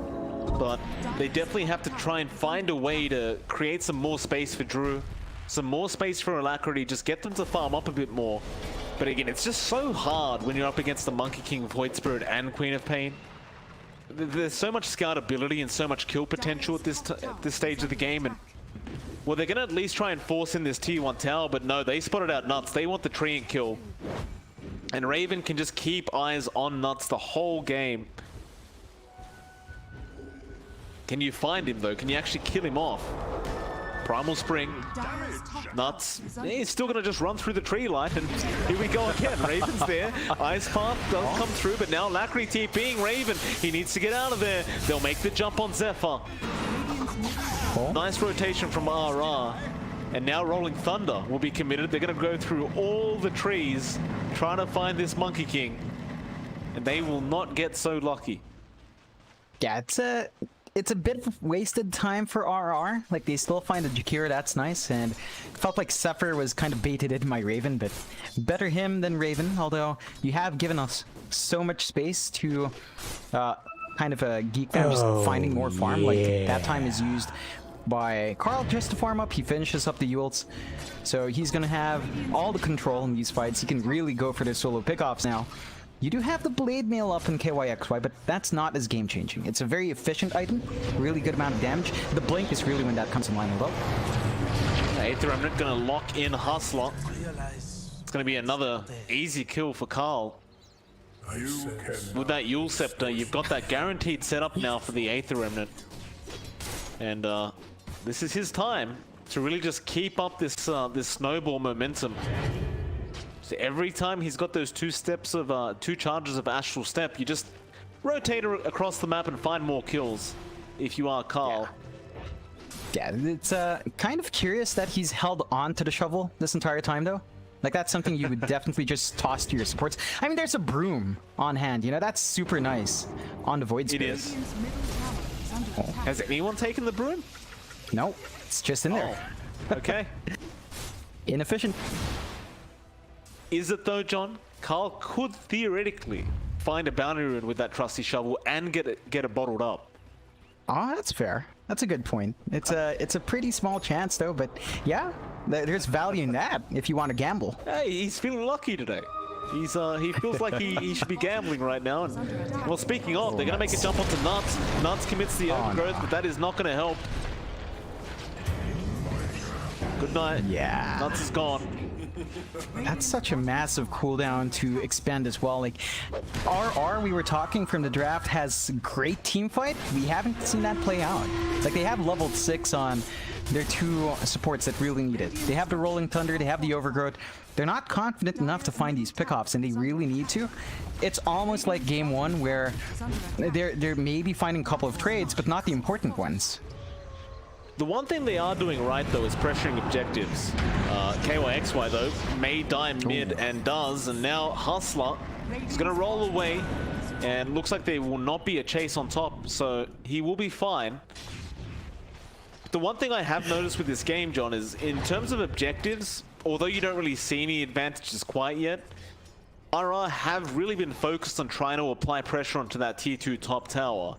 But they definitely have to try and find a way to create some more space for Drew. some more space for Alacrity, just get them to farm up a bit more. But again, it's just so hard when you're up against the Monkey King, Void Spirit, and Queen of Pain. There's so much scout ability and so much kill potential at this stage of the game, and well, they're gonna at least try and force in this T1 tower, but no, they spotted out Nuts. They want the tree and kill. And Raven can just keep eyes on Nuts the whole game. Can you find him though? Can you actually kill him off? Primal Spring, Nuts. He's still gonna just run through the tree line, and here we go again. Raven's there. Ice Path does come through, but now Alacrity TPing Raven. He needs to get out of there. They'll make the jump on Zephyr. Nice rotation from RR. And now Rolling Thunder will be committed. They're gonna go through all the trees trying to find this Monkey King. And they will not get so lucky. Yeah, it's a bit of wasted time for RR. Like, they still find a Jakira, that's nice, and it felt like Zephyr was kind of baited in by Raven, but better him than Raven, although you have given us so much space to kind of Geek Fam just finding more farm. Like, that time is used by Carl just to farm up. He finishes up the ults, so he's gonna have all the control in these fights. He can really go for the solo pickoffs now. You do have the Blade Mail up in KYXY, but that's not as game-changing. It's a very efficient item, really good amount of damage. The blink is really when that comes in line as well. Aether Remnant gonna lock in Hustler. It's gonna be another easy kill for Carl. With that Yule Scepter, you've got that guaranteed setup now for the Aether Remnant. And this is his time to really just keep up this this snowball momentum. So every time he's got those two charges of Astral Step, you just rotate across the map and find more kills if you are Carl. Yeah, it's kind of curious that he's held on to the shovel this entire time though. Like, that's something you would definitely just toss to your supports. I mean, there's a broom on hand, you know, that's super nice on the Void Spirit. It is. Has anyone taken the broom? No, it's just in there. Okay. Inefficient. Is it though, John? Carl could theoretically find a bounty rune with that trusty shovel and get it bottled up. Oh, that's fair. That's a good point. It's a pretty small chance though, but yeah, there's value in that if you want to gamble. Hey, he's feeling lucky today. He feels like he should be gambling right now. And well, speaking of, they're gonna make a jump onto Nuts. Nuts commits the overgrowth, but that is not gonna help. Good night. Yeah. Nuts is gone. That's such a massive cooldown to expend as well. Like, RR, we were talking from the draft, has great team fight. We haven't seen that play out. Like, they have leveled 6 on their two supports that really need it. They have the Rolling Thunder, they have the Overgrowth. They're not confident enough to find these pickoffs, and they really need to. It's almost like game 1 where they're maybe finding a couple of trades, but not the important ones. The one thing they are doing right, though, is pressuring objectives. KYXY, though, may die mid and does, and now Hustler is going to roll away, and looks like there will not be a chase on top, so he will be fine. The one thing I have noticed with this game, John, is in terms of objectives, although you don't really see any advantages quite yet, RR have really been focused on trying to apply pressure onto that tier 2 top tower.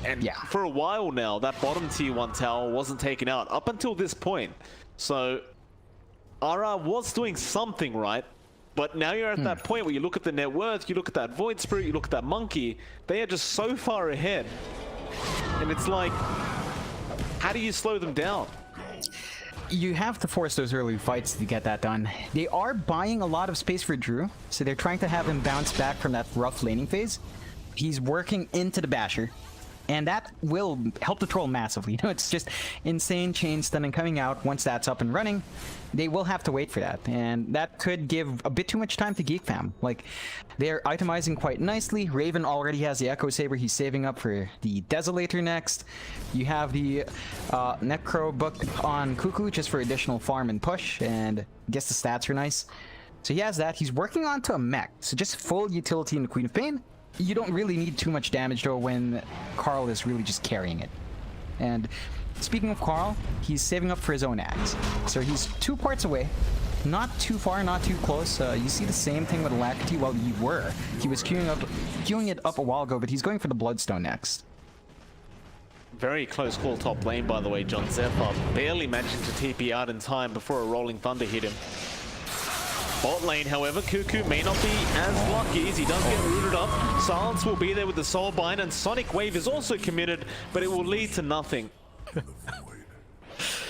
And for a while now, that bottom tier 1 tower wasn't taken out up until this point. So RR was doing something right, but now you're at that point where you look at the net worth, you look at that Void Spirit, you look at that Monkey, they are just so far ahead. And it's like, how do you slow them down? You have to force those early fights to get that done. They are buying a lot of space for Drew, so they're trying to have him bounce back from that rough laning phase. He's working into the Basher, and that will help the troll massively. You know, it's just insane chain stunning coming out. Once that's up and running, they will have to wait for that, and that could give a bit too much time to Geek Fam. Like, they're itemizing quite nicely. Raven already has the Echo Saber. He's saving up for the Desolator next. You have the Necro booked on Cuckoo just for additional farm and push, and I guess the stats are nice. So he has that. He's working onto a mech, so just full utility in the Queen of Pain. You don't really need too much damage though when Carl is really just carrying it. And speaking of Carl, he's saving up for his own axe. So he's 2 parts away. Not too far, not too close. You see the same thing with Alacrity. Well, he was queuing it up a while ago, but he's going for the Bloodstone next. Very close call top lane, by the way. John Zephyr barely managing to TP out in time before a Rolling Thunder hit him. Bot lane, however, Cuckoo may not be as lucky as he does get rooted up. Silence will be there with the Soul Bind, and Sonic Wave is also committed, but it will lead to nothing.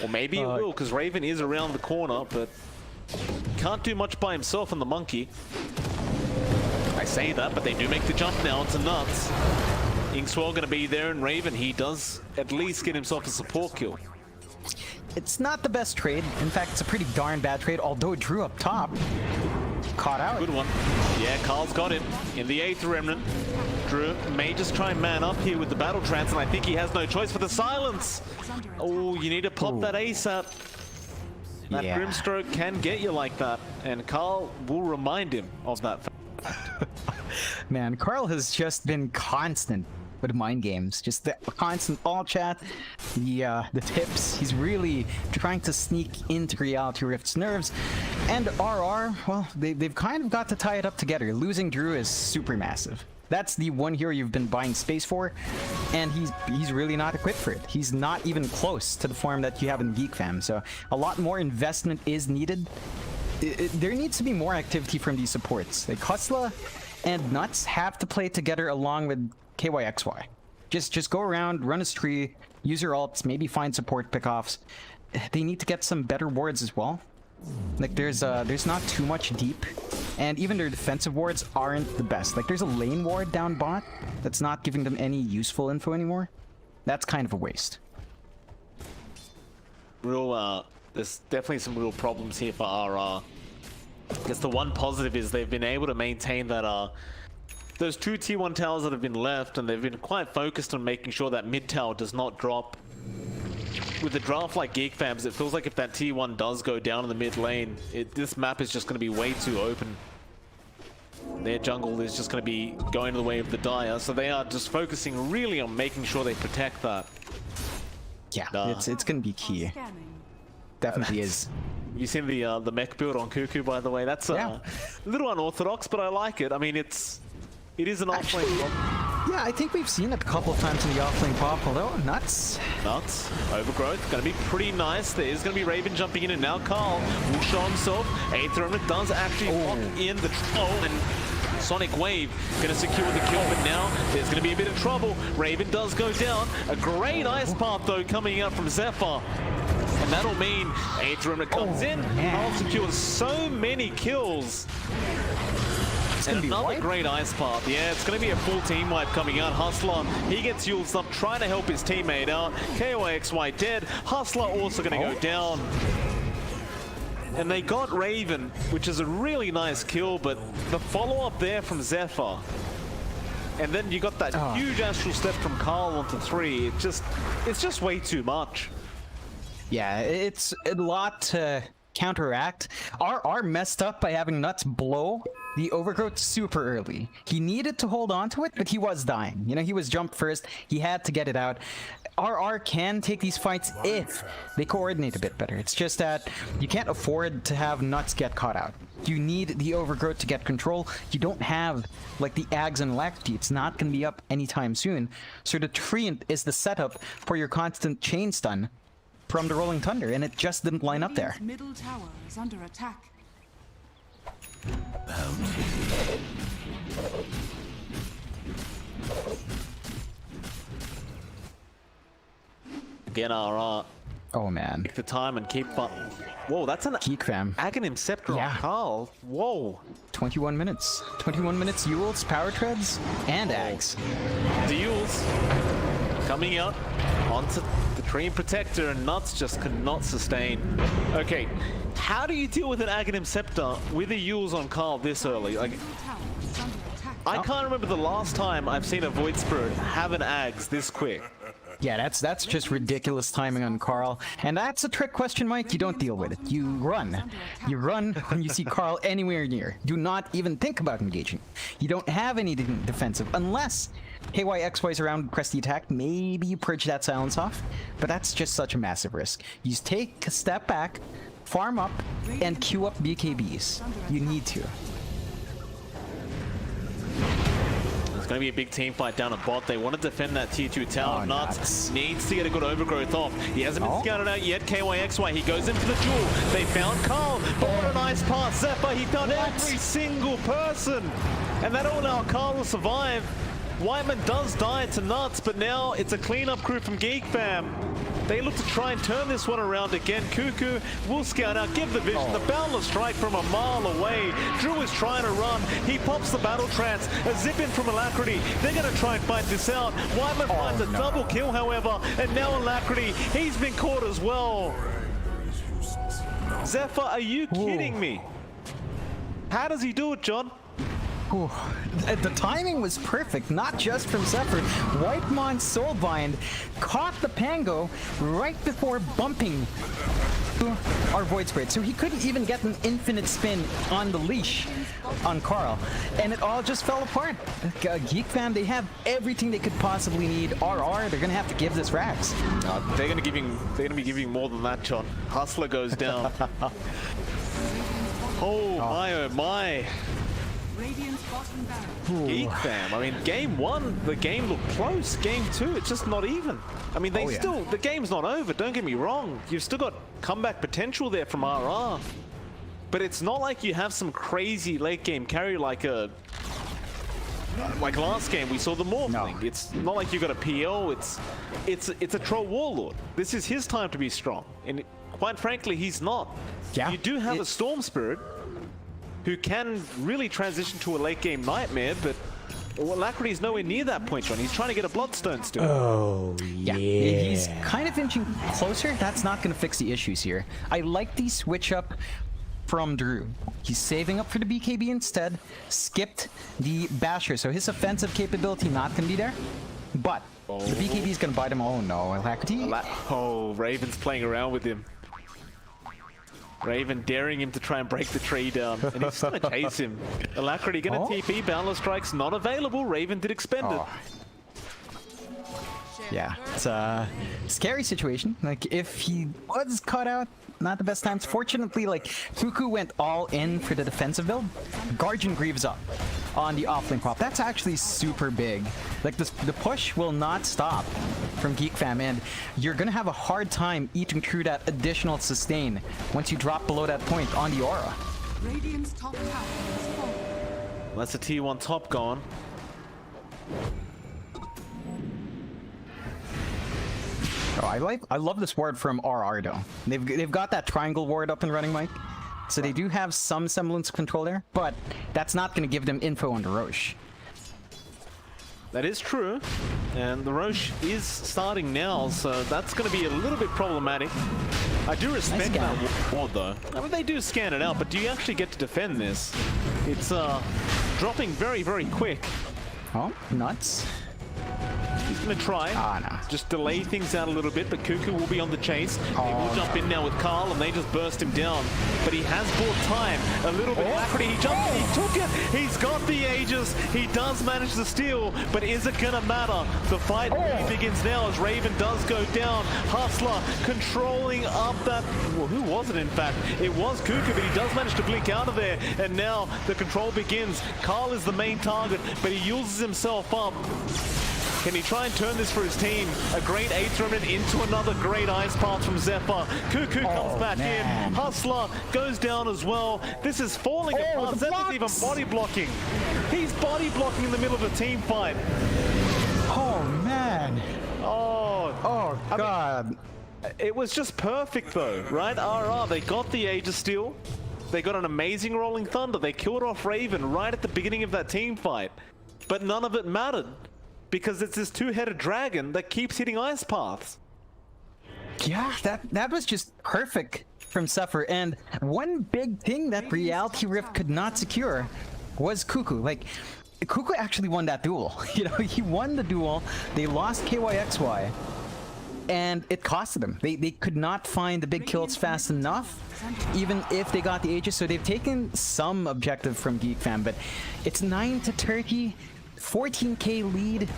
Or maybe it will, because Raven is around the corner, but can't do much by himself on the monkey. I say that, but they do make the jump now into Nuts. Inkswell going to be there, and Raven, he does at least get himself a support kill. It's not the best trade. In fact, it's a pretty darn bad trade, although Drew up top caught out. Good one. Yeah, Carl's got him in the 8th Remnant. Drew may just try and man up here with the battle trance, and I think he has no choice for the silence. Oh, you need to pop that ASAP. That Grimstroke can get you like that, and Carl will remind him of that fact. Man, Carl has just been constant with mind games. Just the constant all chat, the tips. He's really trying to sneak into Reality Rift's nerves. And RR, well, they've kind of got to tie it up together. Losing Drew is super massive. That's the one hero you've been buying space for, and he's really not equipped for it. He's not even close to the form that you have in Geek Fam, so a lot more investment is needed. There needs to be more activity from these supports. Like Hustla and Nuts have to play together along with KYXY. Just go around, run a spree, use your ults, maybe find support pickoffs. They need to get some better wards as well. Like there's not too much deep, and even their defensive wards aren't the best. Like there's a lane ward down bot that's not giving them any useful info anymore. That's kind of a waste. There's definitely some real problems here for RR. I guess the one positive is they've been able to maintain that those 2 T1 towers that have been left, and they've been quite focused on making sure that mid tower does not drop. With a draft like Geek Fams, it feels like if that T1 does go down in the mid lane, this map is just going to be way too open. Their jungle is just going to be going the way of the Dire, so they are just focusing really on making sure they protect that. Yeah, it's going to be key. Definitely is. You seen the mech build on Cuckoo, by the way? That's a little unorthodox, but I like it. I mean, it is an offlane pop. Yeah, I think we've seen it a couple of times in the offlane pop, although Nuts. Overgrowth, gonna be pretty nice. There is gonna be Raven jumping in, and now Carl will show himself. 8th Remnant does actually lock in the and Sonic Wave gonna secure the kill, but now there's gonna be a bit of trouble. Raven does go down. A great ice path though coming out from Zephyr. And that'll mean 8th Remnant comes in. Carl secures so many kills. It's gonna be another great ice path. Yeah, it's going to be a full team wipe coming out. Hustler, he gets Yule's up, trying to help his teammate out. KYXY dead. Hustler also going to go down. And they got Raven, which is a really nice kill, but the follow-up there from Zephyr. And then you got that huge astral step from Carl onto 3. It's just way too much. Yeah, it's a lot to counteract. RR messed up by having Nuts blow the overgrowth super early. He needed to hold on to it, but he was dying. You know, he was jumped first. He had to get it out. RR can take these fights if they coordinate a bit better. It's just that you can't afford to have Nuts get caught out. You need the overgrowth to get control. You don't have like the Ags and Alacrity. It's not going to be up anytime soon. So the Treant is the setup for your constant chain stun from the Rolling Thunder, and it just didn't line up there. Middle tower is under attack. Again, RR. Oh man. Take the time and keep fun. Whoa, that's an Geek Fam. Aghanim Scepter on Carl. Whoa. 21 minutes. 21 minutes, Yules, Power Treads, and Ags. The Yules coming out onto the Treant Protector, and Nuts just could not sustain. Okay, how do you deal with an Aghanim Scepter with a Yules on Carl this early? Like, I can't remember the last time I've seen a Void Spirit have an Ags this quick. Yeah, that's just ridiculous timing on Carl. And that's a trick question, Mike. You don't deal with it. You run. You run when you see Carl anywhere near. Do not even think about engaging. You don't have anything defensive unless KYXY's around, press the attack. Maybe you purge that silence off. But that's just such a massive risk. You take a step back, farm up, and queue up BKBs. You need to. going to be a big team fight down at bot. They want to defend that tier 2 tower. Oh, Nuts needs to get a good overgrowth off. He hasn't been scouted out yet. KYXY, he goes in for the duel. They found Carl, but what a nice pass. Zephyr, he found every single person. And that all allow Carl to survive. Whiteman does die to Nuts, but now it's a cleanup crew from Geek fam. They look to try and turn this one around again. Cuckoo will scout out, give the vision, the boundless strike from a mile away. Drew is trying to run. He pops the battle trance, a zip in from Alacrity. They're going to try and fight this out. Whiteman finds a double kill, however, and now Alacrity, he's been caught as well. Zephyr, are you kidding me? How does he do it, John? Ooh, the timing was perfect, not just from Zephyr. Whitemon's Soulbind caught the Pango right before bumping our Void Spirit, so he couldn't even get an infinite spin on the leash on Carl, and it all just fell apart. Geek fam, they have everything they could possibly need. RR, they're gonna have to give this Rax. They're gonna be giving more than that, John. Hustler goes down. Oh my. Radiant's bottom barrel. Geek fam. I mean, game 1, the game looked close. Game 2, it's just not even. I mean, they still, the game's not over, don't get me wrong. You've still got comeback potential there from RR. But it's not like you have some crazy late game carry like last game we saw the Morphling. No. It's not like you got a PL, it's a Troll Warlord. This is his time to be strong. And quite frankly, he's not. Yeah, you do have a Storm Spirit who can really transition to a late game nightmare, but Alacrity is nowhere near that point, John. He's trying to get a Bloodstone still. Oh, yeah. He's kind of inching closer. That's not going to fix the issues here. I like the switch up from Drew. He's saving up for the BKB instead, skipped the Basher, so his offensive capability not going to be there, but the BKB is going to bite him. Oh no, Alacrity. Raven's playing around with him. Raven daring him to try and break the tree down, and he's going to chase him. Alacrity going to TP, Boundless Strike's not available. Raven did expend it. Yeah, it's a scary situation. Like, if he was cut out, not the best times. Fortunately, like, Fuku went all in for the defensive build. Guardian Greaves up on the offlane prop. That's actually super big. Like, the push will not stop from Geek fam, and you're gonna have a hard time eating through that additional sustain once you drop below that point on the aura. Radiant's top tower has fallen. That's a T1 top gone. Oh, I love this ward from RR though. They've got that triangle ward up and running, Mike. So they do have some semblance of control there, but that's not going to give them info on the Roche. That is true, and the Roche is starting now, so that's going to be a little bit problematic. I do respect that ward though. I mean, they do scan it out, but do you actually get to defend this? It's dropping very, very quick. Oh, nuts. He's going to try. Just delay things out a little bit, but Cuckoo will be on the chase. He will jump in now with Carl, and they just burst him down. But he has bought time a little bit. Alacrity, he jumped in, he took it. He's got the Aegis. He does manage to steal, but is it going to matter? The fight really begins now as Raven does go down. Hustler controlling up that... Well, who was it, in fact? It was Cuckoo, but he does manage to blink out of there. And now the control begins. Carl is the main target, but he uses himself up. Can he try and turn this for his team? A great 8th remnant into another great ice path from Zephyr. Cuckoo comes back in. Hustler goes down as well. This is falling apart. Zephyr's even body blocking. He's body blocking in the middle of a team fight. Oh, man. Oh, God. I mean, it was just perfect though, right? RR, they got the Aegis steal. They got an amazing Rolling Thunder. They killed off Raven right at the beginning of that team fight. But none of it mattered, because it's this two-headed dragon that keeps hitting ice paths. Yeah, that was just perfect from Zephyr. And one big thing that Reality Rift could not secure was Cuckoo. Like, Cuckoo actually won that duel. You know, he won the duel. They lost KYXY, and it costed them. They could not find the big kills fast enough, even if they got the Aegis. So they've taken some objective from Geek fam, but it's 9-30. 14k lead.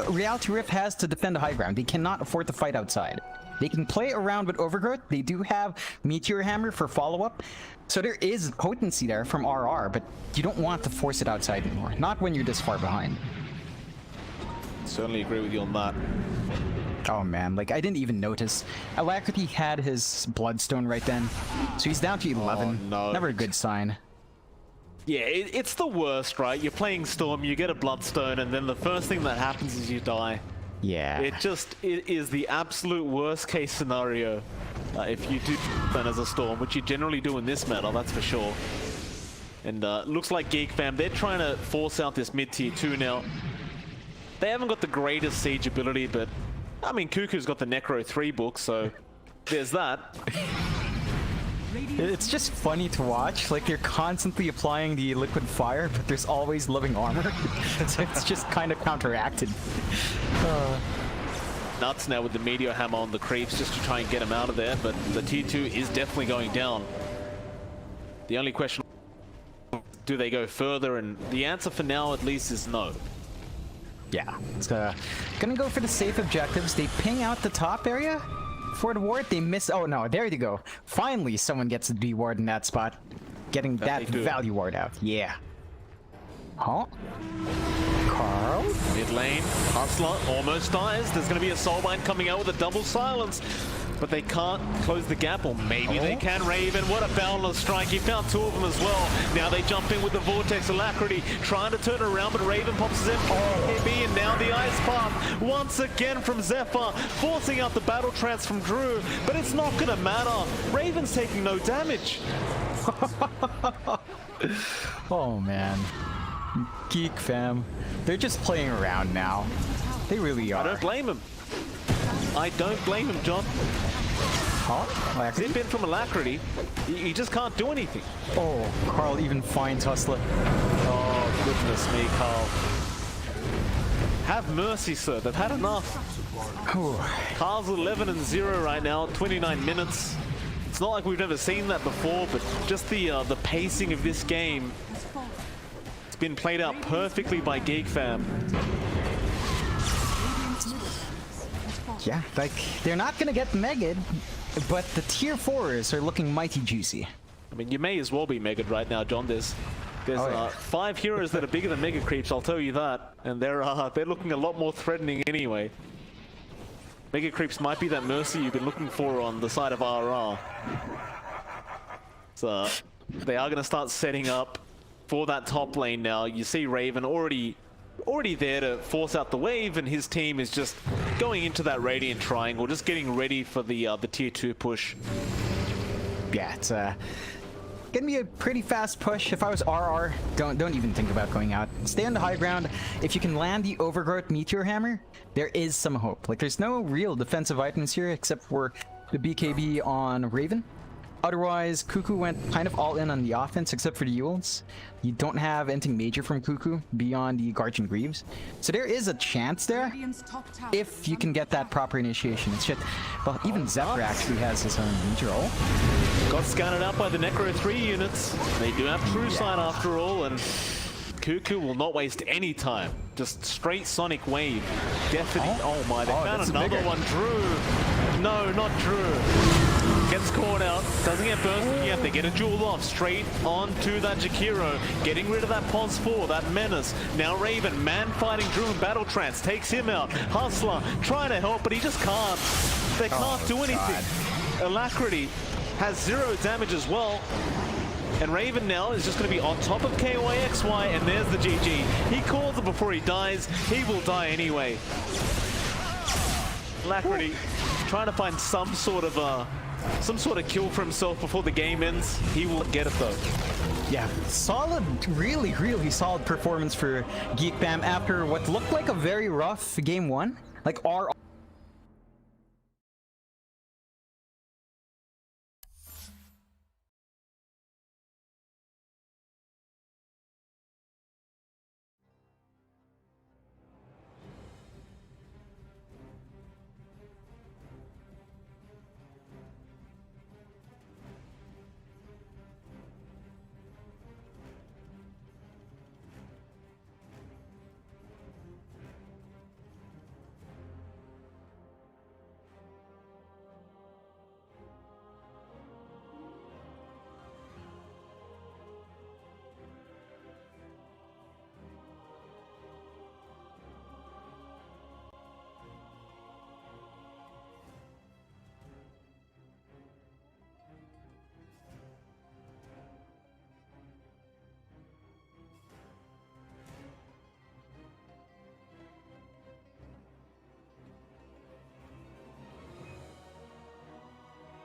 Reality Rift has to defend the high ground. They cannot afford to fight outside. They can play around with Overgrowth. They do have Meteor Hammer for follow-up. So there is potency there from RR, but you don't want to force it outside anymore. Not when you're this far behind. Certainly agree with you on that. Oh man, like I didn't even notice. Alacrity had his Bloodstone right then. So he's down to 11. Oh, no. Never a good sign. Yeah, it's the worst, right? You're playing Storm, you get a Bloodstone, and then the first thing that happens is you die. Yeah. It is the absolute worst case scenario if you do run as a Storm, which you generally do in this meta, that's for sure. And looks like Geek fam, they're trying to force out this mid-tier 2 now. They haven't got the greatest siege ability, but I mean, Cuckoo's got the Necro 3 book, so there's that. It's just funny to watch. Like, they're constantly applying the liquid fire, but there's always living armor. So it's just kind of counteracted. Nuts now with the Meteor Hammer on the creeps just to try and get him out of there, but the tier 2 is definitely going down. The only question, do they go further? And the answer for now, at least, is no. Yeah, it's gonna go for the safe objectives. They ping out the top area for the ward. They miss. Oh no, there you go. Finally, someone gets the B ward in that spot, getting that value ward out. Yeah. Huh? Carl? Mid lane, Hustler almost dies. There's going to be a Soulbind coming out with a double silence, but they can't close the gap, or maybe they can. Raven, what a boundless strike. He found 2 of them as well. Now they jump in with the Vortex. Alacrity trying to turn around, but Raven pops his MKB, and now the Ice Path once again from Zephyr, forcing out the Battle Trance from Drew, but it's not going to matter. Raven's taking no damage. Oh man. Geek fam. They're just playing around now. They really are. I don't blame him. I don't blame him, John. Huh? Zip in from Alacrity. He just can't do anything. Oh, Carl even finds Hustler. Oh, goodness me, Carl. Have mercy, sir. They've had enough. Carl's 11-0 right now, 29 minutes. It's not like we've never seen that before, but just the pacing of this game, it's been played out perfectly by Geek fam. Yeah, like, they're not gonna get Megad, but the tier 4s are looking mighty juicy. I mean, you may as well be Megad right now, John. There's 5 heroes that are bigger than Mega Creeps, I'll tell you that. And they're looking a lot more threatening anyway. Mega Creeps might be that Mercy you've been looking for on the side of RR. So, they are gonna start setting up for that top lane now. You see Raven already there to force out the wave, and his team is just going into that Radiant Triangle, just getting ready for the tier 2 push. Yeah, it's gonna be a pretty fast push. If I was RR, don't even think about going out. Stay on the high ground. If you can land the Overgrowth Meteor Hammer, there is some hope. Like, there's no real defensive items here except for the BKB on Raven. Otherwise, Cuckoo went kind of all in on the offense, except for the Ewels. You don't have anything major from Cuckoo beyond the Guardian Greaves. So there is a chance there, if you can get that proper initiation. It's just, well, even Zephyr actually has his own major ult. Got scanned out by the Necro 3 units. They do have True Sight after all, and Cuckoo will not waste any time. Just straight Sonic Wave. Deafening. Oh my, they found another one. Drew. No, not Drew. Gets caught out, doesn't get bursted yet. They get a duel off straight onto that Jakiro, getting rid of that Pos 4, that Menace. Now Raven, man fighting Drew in Battle Trance, takes him out. Hustler trying to help, but he just can't. They can't do anything. Alacrity has 0 damage as well. And Raven now is just going to be on top of KYXY, and there's the GG. He calls it before he dies. He will die anyway. Alacrity trying to find some sort of kill for himself before the game ends. He will get it though. Yeah, solid, really, really solid performance for Geek Bam after what looked like a very rough game 1. Like, our